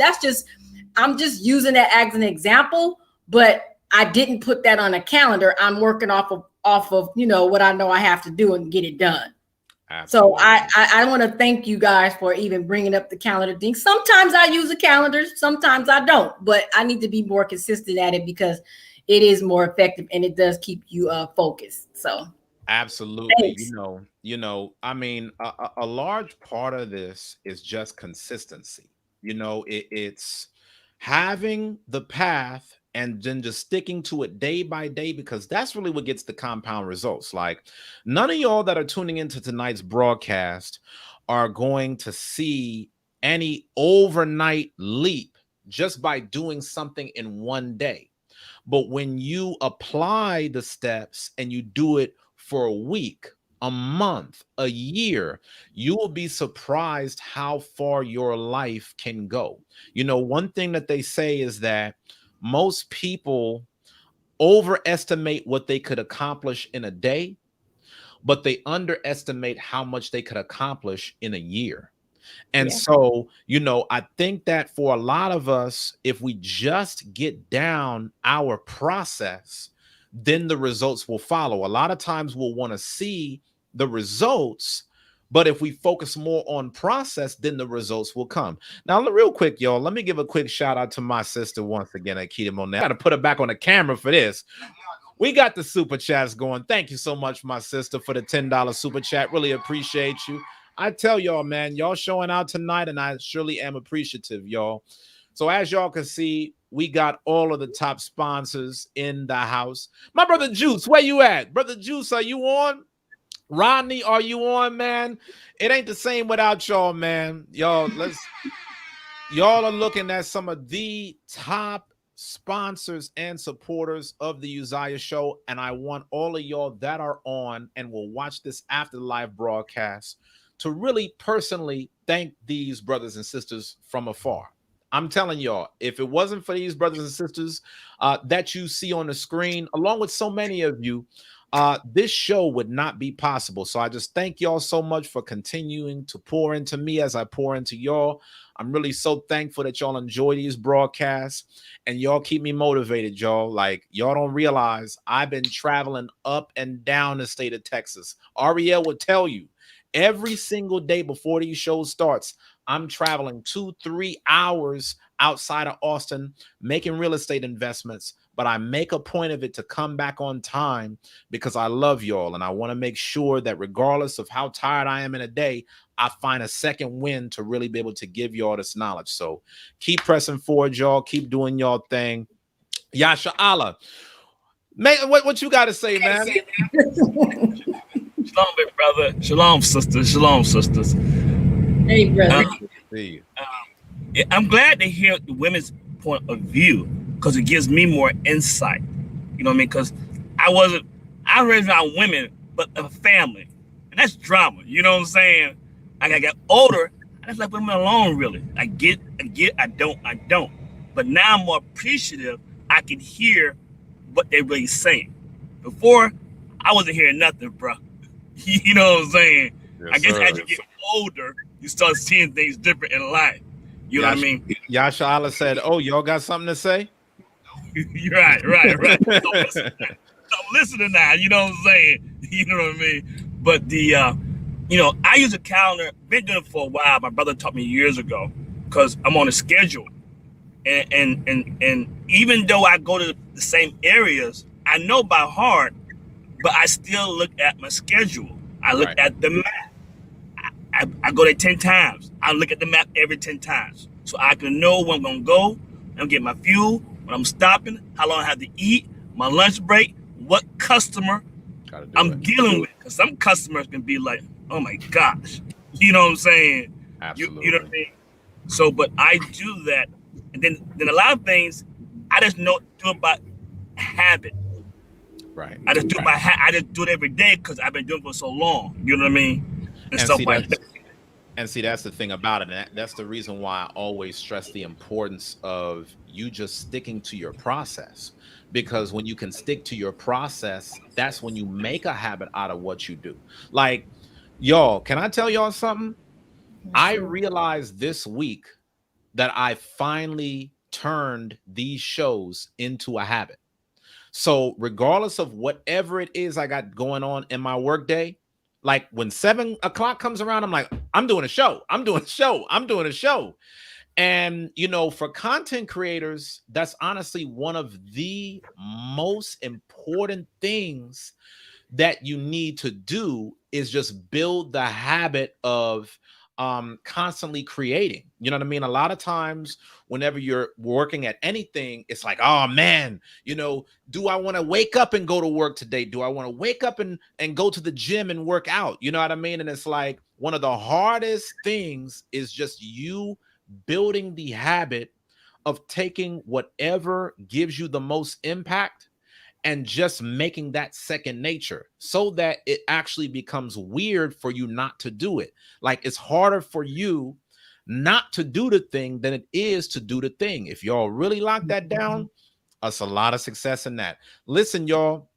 I'm just using that as an example, but I didn't put that on a calendar. I'm working off of what I know I have to do and get it done. Absolutely. So I want to thank you guys for even bringing up the calendar thing. Sometimes I use a calendar, sometimes I don't, but I need to be more consistent at it because it is more effective and it does keep you focused. So absolutely. Thanks. I mean, a large part of this is just consistency. It's having the path and then just sticking to it day by day, because that's really what gets the compound results. Like, none of y'all that are tuning into tonight's broadcast are going to see any overnight leap just by doing something in one day. But when you apply the steps and you do it for a week, a month, a year, you will be surprised how far your life can go. One thing that they say is that most people overestimate what they could accomplish in a day, but they underestimate how much they could accomplish in a year. And so, I think that for a lot of us, if we just get down our process, then the results will follow. A lot of times we'll want to see the results, but if we focus more on process, then the results will come. Now, real quick, y'all, let me give a quick shout out to my sister once again, Akita Monet. I got to put her back on the camera for this. We got the super chats going. Thank you so much, my sister, for the $10 super chat. Really appreciate you. I tell y'all, man, y'all showing out tonight, and I surely am appreciative, y'all. So as y'all can see, we got all of the top sponsors in the house. My brother Juice, where you at? Brother Juice, are you on? Rodney, are you on, man? It ain't the same without y'all, man. Y'all are looking at some of the top sponsors and supporters of the Uzziah Show, and I want all of y'all that are on and will watch this after the live broadcast to really personally thank these brothers and sisters from afar. I'm telling y'all, if it wasn't for these brothers and sisters that you see on the screen, along with so many of you, this show would not be possible. So I just thank y'all so much for continuing to pour into me as I pour into y'all. I'm really so thankful that y'all enjoy these broadcasts and y'all keep me motivated, y'all. Like, y'all don't realize I've been traveling up and down the state of Texas. Ariel will tell you every single day before these shows starts, I'm traveling 2-3 hours outside of Austin, making real estate investments. But I make a point of it to come back on time because I love y'all. And I want to make sure that regardless of how tired I am in a day, I find a second win to really be able to give y'all this knowledge. So keep pressing forward, y'all. Keep doing y'all thing. Yasha Allah. What you got to say, man? Shalom, big brother. Shalom, sisters. Shalom, sisters. Hey, brother. I'm glad to hear the women's point of view because it gives me more insight. You know what I mean? Because I was raised around women, but a family. And that's drama. You know what I'm saying? Like, I got older, I just left women alone, really. I get, I don't. But now I'm more appreciative. I can hear what they're really saying. Before, I wasn't hearing nothing, bro. You know what I'm saying? Yes, I guess sir. as you get older, you start seeing things different in life. You know what I mean? Yasha Allah said, "Oh, y'all got something to say?" right. So I'm listening now. You know what I'm saying? You know what I mean? But the, I use a calendar. Been doing it for a while. My brother taught me years ago because I'm on a schedule, and even though I go to the same areas, I know by heart, but I still look at my schedule. I look at the map. I go there 10 times. I look at the map every 10 times. So I can know when I'm going to go. I'm getting my fuel, when I'm stopping, how long I have to eat, my lunch break, what customer I'm dealing with. Because some customers can be like, oh my gosh. You know what I'm saying? Absolutely. You know what I mean? So, but I do that. And then a lot of things, I just do it by habit. Right. I just do it I just do it every day because I've been doing it for so long. You know what I mean? And stuff like that. And see, that's the thing about it. And that's the reason why I always stress the importance of you just sticking to your process. Because when you can stick to your process, that's when you make a habit out of what you do. Like, y'all, can I tell y'all something? I realized this week that I finally turned these shows into a habit. So regardless of whatever it is I got going on in my workday, like when 7 o'clock comes around, I'm like, I'm doing a show. And, for content creators, that's honestly one of the most important things that you need to do is just build the habit of constantly creating. You know what I mean? A lot of times whenever you're working at anything, it's like, oh man, do I want to wake up and go to work today? Do I want to wake up and go to the gym and work out? You know what I mean? And it's like one of the hardest things is just you building the habit of taking whatever gives you the most impact and just making that second nature so that it actually becomes weird for you not to do it. Like it's harder for you not to do the thing than it is to do the thing. If y'all really lock that down, that's a lot of success in that. Listen, y'all,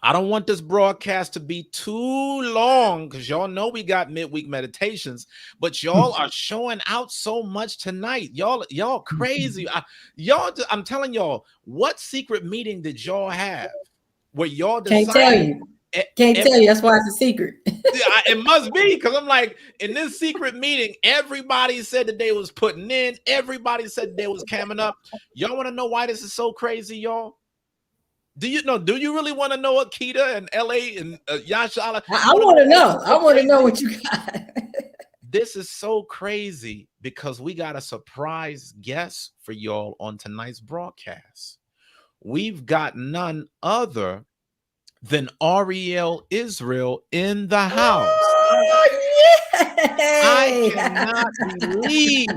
I don't want this broadcast to be too long because y'all know we got midweek meditations, but y'all are showing out so much tonight. Y'all crazy. I'm telling y'all, what secret meeting did y'all have where y'all decided? Can't tell you. Can't tell you. That's why it's a secret. It must be because I'm like, in this secret meeting, everybody said that they was putting in. Everybody said they was camming up. Y'all want to know why this is so crazy, y'all? Do you really want to know what Keita and LA and Yasha Allah? I want to know. I want to know what you got. This is so crazy because we got a surprise guest for y'all on tonight's broadcast. We've got none other than Ariel Israel in the house. Oh, I cannot believe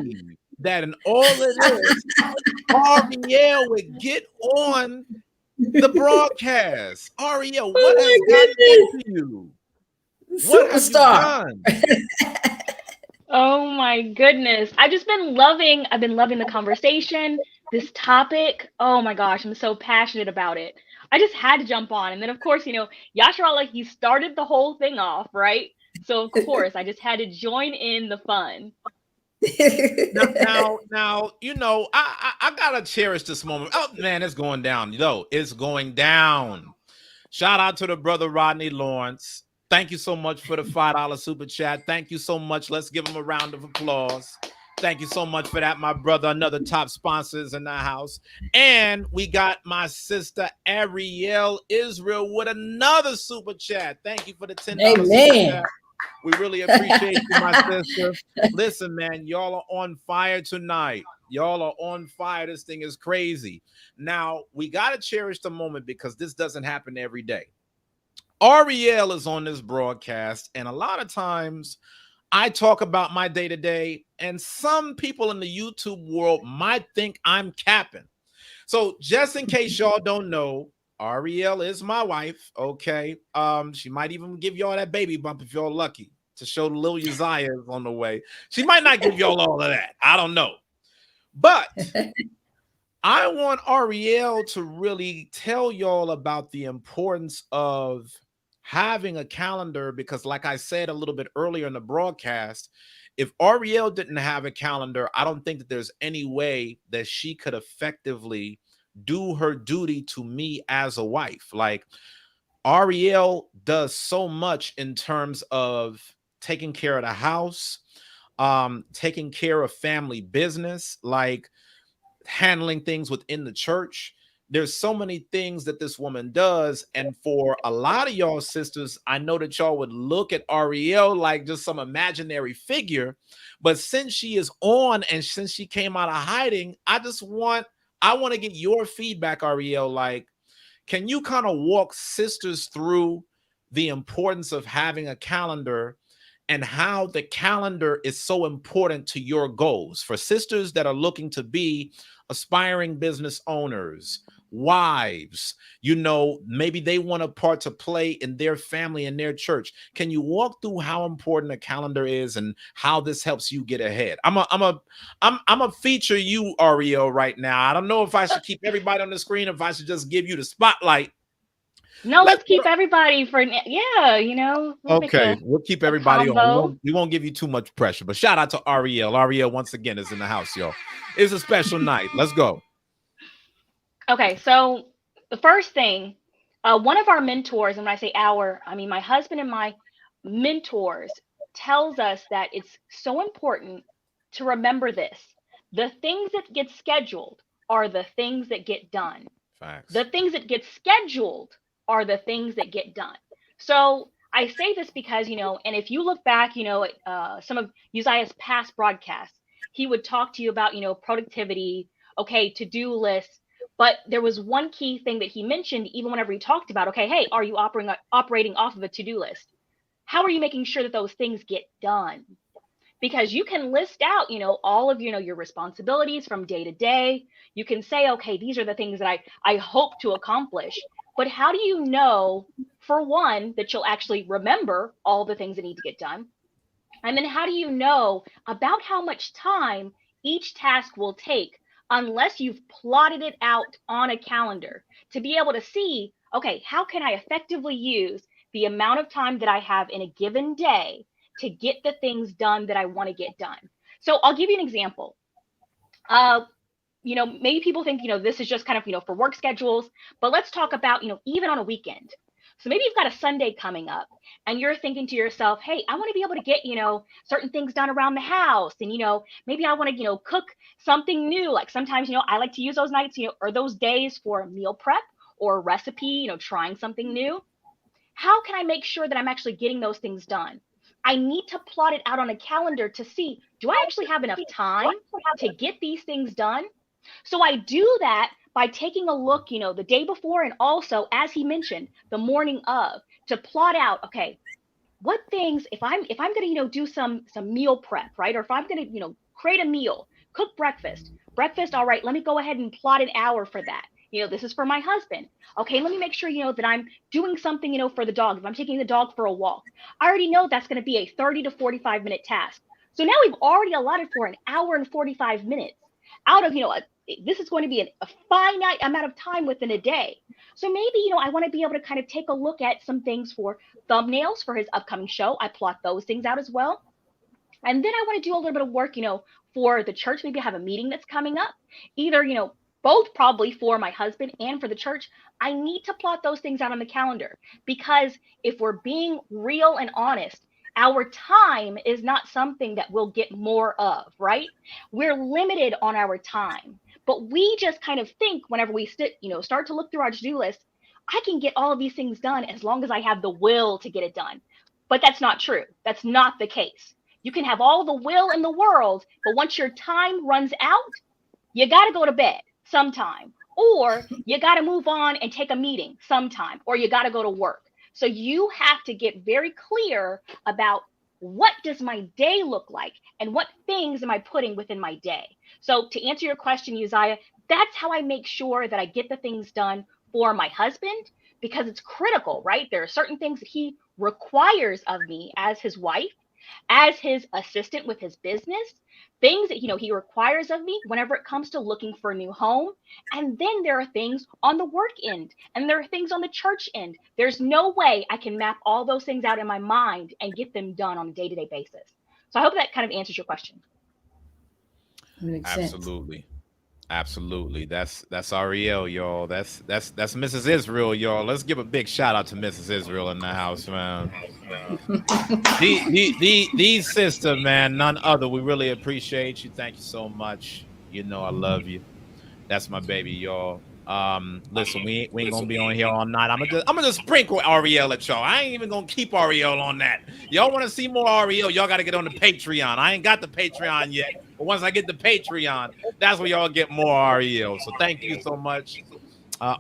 that in all of this, Ariel would get on the broadcast. Ariel, what has gotten into you? What have you done? Oh my goodness. I've been loving the conversation, this topic. Oh my gosh, I'm so passionate about it. I just had to jump on. And then of course, Yasha Allah, he started the whole thing off, right? So of course, I just had to join in the fun. Now, I gotta cherish this moment. Oh man, it's going down. It's going down. Shout out to the brother Rodney Lawrence. Thank you so much for the $5 super chat. Thank you so much. Let's give him a round of applause. Thank you so much for that, my brother. Another top sponsors in the house. And we got my sister Ariel Israel with another super chat. Thank you for the $10 super chat. We really appreciate you, my sister. Listen, man, y'all are on fire tonight. Y'all are on fire. This thing is crazy. Now, we got to cherish the moment because this doesn't happen every day. Ariel is on this broadcast, and a lot of times I talk about my day-to-day, and some people in the YouTube world might think I'm capping. So just in case y'all don't know, Ariel is my wife, okay? She might even give y'all that baby bump if y'all lucky. to show the little Uzziah is on the way. She might not give y'all all of that. I don't know. But I want Ariel to really tell y'all about the importance of having a calendar, because like I said a little bit earlier in the broadcast, if Ariel didn't have a calendar, I don't think that there's any way that she could effectively do her duty to me as a wife. Like, Ariel does so much in terms of taking care of the house, taking care of family business, like handling things within the church. There's so many things that this woman does. And for a lot of y'all sisters, I know that y'all would look at Ariel like just some imaginary figure. But since she is on and since she came out of hiding, I want to get your feedback, Ariel. Like, can you kind of walk sisters through the importance of having a calendar and how the calendar is so important to your goals for sisters that are looking to be aspiring business owners, wives, maybe they want a part to play in their family and their church. Can you walk through how important a calendar is and how this helps you get ahead? I'm a feature you, Ariel, right now. I don't know if I should keep everybody on the screen, if I should just give you the spotlight. No, let's keep everybody for, Okay, we'll keep everybody on. We won't give you too much pressure, but shout out to Ariel. Ariel, once again, is in the house, y'all. It's a special night. Let's go. Okay, so the first thing, one of our mentors, and when I say our, I mean my husband and my mentors, tells us that it's so important to remember this. The things that get scheduled are the things that get done. Facts. The things that get scheduled are the things that get done. So I say this because, and if you look back, at some of Uzziah's past broadcasts, he would talk to you about, productivity, to-do lists. But there was one key thing that he mentioned, even whenever he talked about, hey, are you operating off of a to-do list? How are you making sure that those things get done? Because you can list out, all of, your responsibilities from day to day. You can say, okay, these are the things that I hope to accomplish. But how do you know, for one, that you'll actually remember all the things that need to get done? And then how do you know about how much time each task will take unless you've plotted it out on a calendar to be able to see, okay, how can I effectively use the amount of time that I have in a given day to get the things done that I want to get done? So I'll give you an example. Maybe people think, this is just kind of, for work schedules, but let's talk about, even on a weekend. So maybe you've got a Sunday coming up and you're thinking to yourself, hey, I want to be able to get, certain things done around the house. And, maybe I want to, cook something new. Like sometimes, I like to use those nights, or those days for meal prep or recipe, trying something new. How can I make sure that I'm actually getting those things done? I need to plot it out on a calendar to see, do I actually have enough time to get these things done? So I do that by taking a look, the day before, and also, as he mentioned, the morning of, to plot out, okay, what things, if I'm going to, do some meal prep, right? Or if I'm going to, create a meal, cook breakfast, all right, let me go ahead and plot an hour for that. This is for my husband. Okay, let me make sure, that I'm doing something, for the dog. If I'm taking the dog for a walk, I already know that's going to be a 30 to 45 minute task. So now we've already allotted for an hour and 45 minutes out of, this is going to be a finite amount of time within a day. So maybe, I want to be able to kind of take a look at some things for thumbnails for his upcoming show. I plot those things out as well. And then I want to do a little bit of work, for the church. Maybe I have a meeting that's coming up, either, both probably for my husband and for the church. I need to plot those things out on the calendar, because if we're being real and honest, our time is not something that we'll get more of, right? We're limited on our time, but we just kind of think whenever we start to look through our to-do list, I can get all of these things done as long as I have the will to get it done. But that's not true. That's not the case. You can have all the will in the world, but once your time runs out, you got to go to bed sometime, or you got to move on and take a meeting sometime, or you got to go to work. So you have to get very clear about, what does my day look like and what things am I putting within my day? So to answer your question, Uzziah, that's how I make sure that I get the things done for my husband, because it's critical, right? There are certain things that he requires of me as his wife, as his assistant with his business, things that he requires of me whenever it comes to looking for a new home. And then there are things on the work end, and there are things on the church end. There's no way I can map all those things out in my mind and get them done on a day-to-day basis. So I hope that kind of answers your question. Absolutely. Absolutely. That's Ariel, y'all. That's Mrs. Israel, y'all. Let's give a big shout out to Mrs. Israel in the house, man. These sister, man, none other. We really appreciate you. Thank you so much. You know I love you. That's my baby, y'all. Listen, we ain't gonna be on here all night. I'm gonna just sprinkle Ariel at y'all. I ain't even gonna keep Ariel on that. Y'all want to see more Ariel? Y'all got to get on the Patreon. I ain't got the Patreon yet, but once I get the Patreon, that's where y'all get more Ariel. So thank you so much,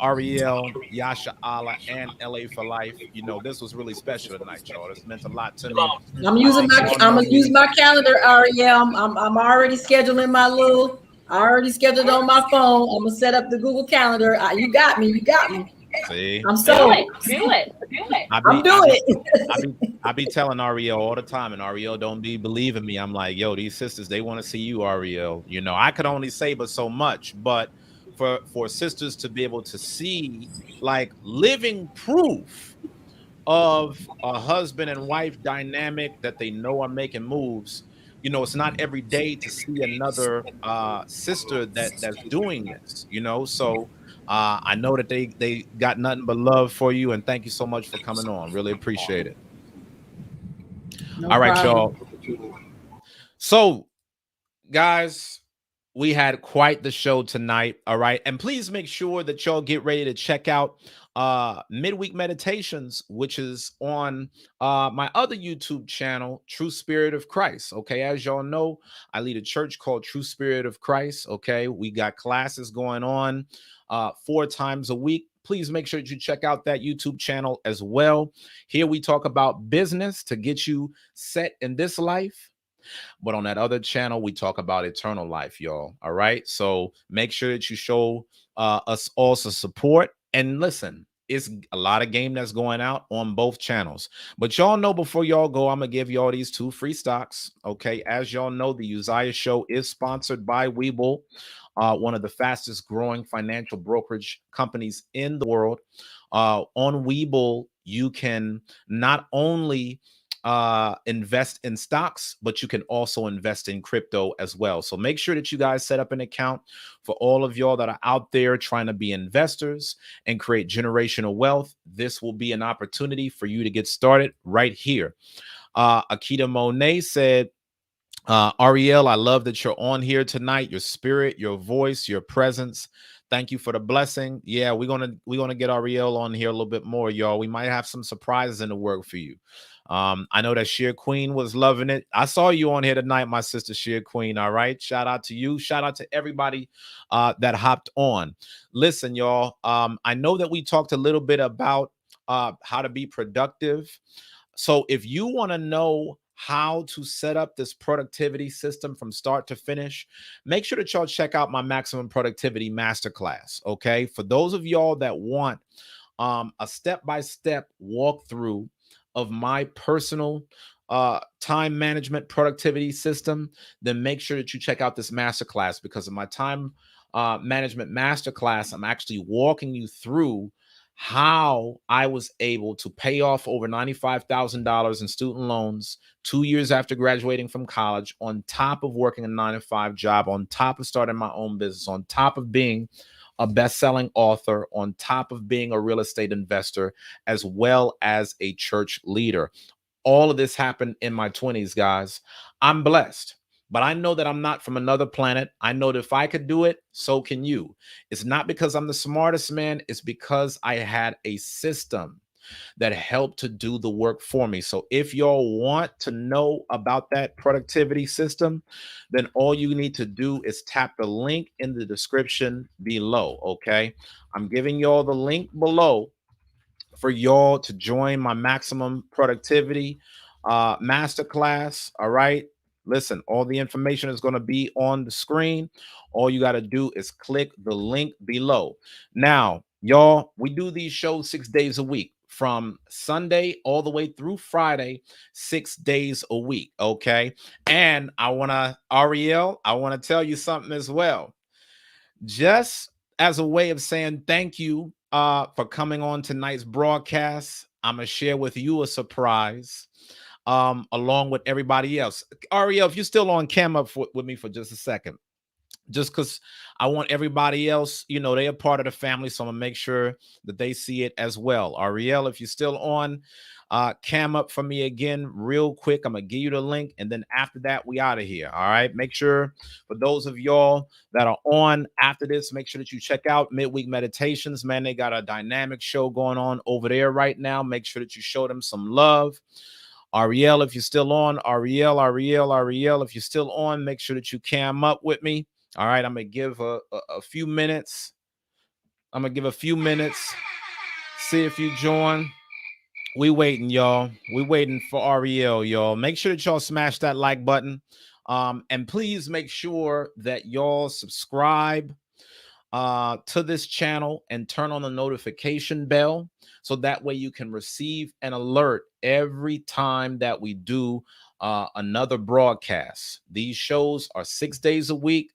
Ariel, Yasha Allah, and LA for Life. You know, this was really special tonight, y'all. This meant a lot to me. I'm gonna use my calendar, Ariel. I'm already scheduling my little. I already scheduled on my phone. I'm gonna set up the Google Calendar. You got me. See, I'm so do it. I'm doing it. I be telling Ariel all the time, and Ariel don't be believing me. I'm like, yo, these sisters, they want to see you, Ariel. You know, I could only say but so much, but for sisters to be able to see like living proof of a husband and wife dynamic that they know are making moves. You know, it's not every day to see another sister that's doing this, you know. So I know that they got nothing but love for you, and thank you so much for coming on. Really appreciate it. All right, y'all. So, guys, we had quite the show tonight. All right. And please make sure that y'all get ready to check out Midweek Meditations, which is on my other YouTube channel, True Spirit of Christ. Okay. As y'all know, I lead a church called True Spirit of Christ. Okay. We got classes going on 4 times a week. Please make sure that you check out that YouTube channel as well. Here we talk about business to get you set in this life. But on that other channel, we talk about eternal life, y'all. All right. So make sure that you show us also support. And listen, it's a lot of game that's going out on both channels. But y'all know, before y'all go, I'm going to give y'all these 2 free stocks. Okay. As y'all know, the Uzziah Show is sponsored by Webull, one of the fastest growing financial brokerage companies in the world. On Webull, you can not only invest in stocks, but you can also invest in crypto as well. So make sure that you guys set up an account. For all of y'all that are out there trying to be investors and create generational wealth, this will be an opportunity for you to get started right here. Akita Monet said, Ariel, I love that you're on here tonight. Your spirit, your voice, your presence. Thank you for the blessing. Yeah, we're gonna get Ariel on here a little bit more, y'all. We might have some surprises in the work for you. I know that Sheer Queen was loving it. I saw you on here tonight, my sister Sheer Queen. All right. Shout out to you. Shout out to everybody that hopped on. Listen, y'all. I know that we talked a little bit about how to be productive. So if you want to know how to set up this productivity system from start to finish, make sure that y'all check out my Maximum Productivity Masterclass. Okay. For those of y'all that want a step-by-step walkthrough of my personal time management productivity system, then make sure that you check out this masterclass, because in my time management masterclass, I'm actually walking you through how I was able to pay off over $95,000 in student loans 2 years after graduating from college, on top of working a 9-to-5 job, on top of starting my own business, on top of being a best-selling author, on top of being a real estate investor, as well as a church leader. All of this happened in my 20s, guys. I'm blessed, but I know that I'm not from another planet. I know that if I could do it, so can you. It's not because I'm the smartest man. It's because I had a system that helped to do the work for me. So if y'all want to know about that productivity system, then all you need to do is tap the link in the description below. Okay. I'm giving y'all the link below for y'all to join my Maximum Productivity Masterclass. All right. Listen, all the information is going to be on the screen. All you got to do is click the link below. Now, y'all, we do these shows 6 days a week, from Sunday all the way through Friday, 6 days a week. Okay. And Ariel, I want to tell you something as well. Just as a way of saying thank you for coming on tonight's broadcast, I'm going to share with you a surprise along with everybody else. Ariel, if you're still on camera with me for just a second, just because I want everybody else, you know, they are part of the family, so I'm gonna make sure that they see it as well. Ariel, if you're still on, cam up for me again real quick. I'm gonna give you the link, and then after that, we out of here. All right. Make sure for those of y'all that are on after this, make sure that you check out Midweek Meditations. Man, they got a dynamic show going on over there right now. Make sure that you show them some love. Ariel, if you're still on, Ariel, if you're still on, make sure that you cam up with me. All right, I'm going to give a few minutes. I'm going to give a few minutes. See if you join. We waiting, y'all. We waiting for Ariel, y'all. Make sure that y'all smash that like button. And please make sure that y'all subscribe to this channel and turn on the notification bell so that way you can receive an alert every time that we do another broadcast. These shows are 6 days a week.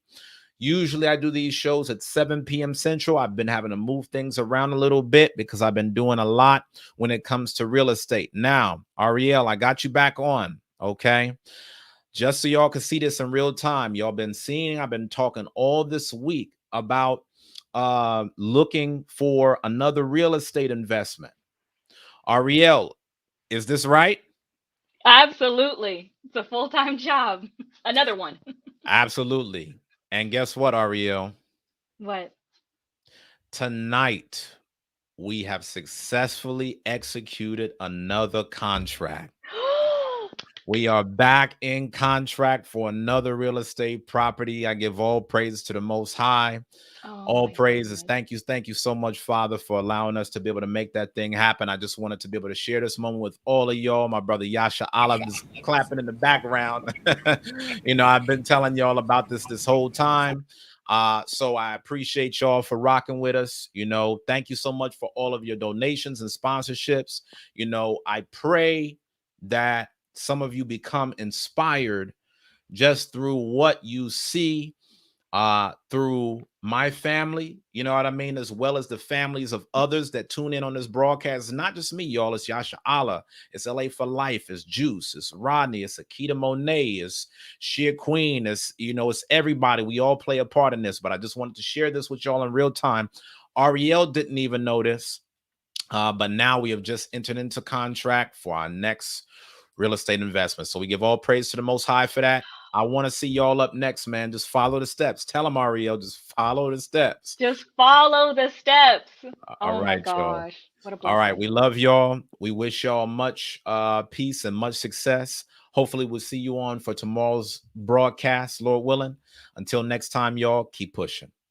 Usually I do these shows at 7 p.m. Central. I've been having to move things around a little bit because I've been doing a lot when it comes to real estate. Now, Ariel, I got you back on, okay? Just so y'all can see this in real time. Y'all been seeing, I've been talking all this week about looking for another real estate investment. Ariel, is this right? Absolutely. It's a full-time job. Another one. Absolutely. And guess what, Ariel? What? Tonight, we have successfully executed another contract. We are back in contract for another real estate property. I give all praise to the Most High. All praises. Thank you. Thank you so much, Father, for allowing us to be able to make that thing happen. I just wanted to be able to share this moment with all of y'all. My brother Yasha Allah is clapping in the background. You know, I've been telling y'all about this whole time. So I appreciate y'all for rocking with us. You know, thank you so much for all of your donations and sponsorships. You know, I pray that some of you become inspired just through what you see through my family, you know what I mean, as well as the families of others that tune in on this broadcast. It's not just me, y'all. It's Yasha Allah, it's LA for Life, it's Juice, it's Rodney, it's Akita Monet, it's Sheer Queen, it's, you know, it's everybody. We all play a part in this, but I just wanted to share this with y'all in real time. Ariel didn't even know this, but now we have just entered into contract for our next real estate investment. So we give all praise to the Most High for that. I want to see y'all up next, man. Just follow the steps. Tell them, Ariel, just follow the steps. Just follow the steps. All right, my gosh. What a blessing. All right. We love y'all. We wish y'all much peace and much success. Hopefully we'll see you on for tomorrow's broadcast, Lord willing. Until next time, y'all, keep pushing.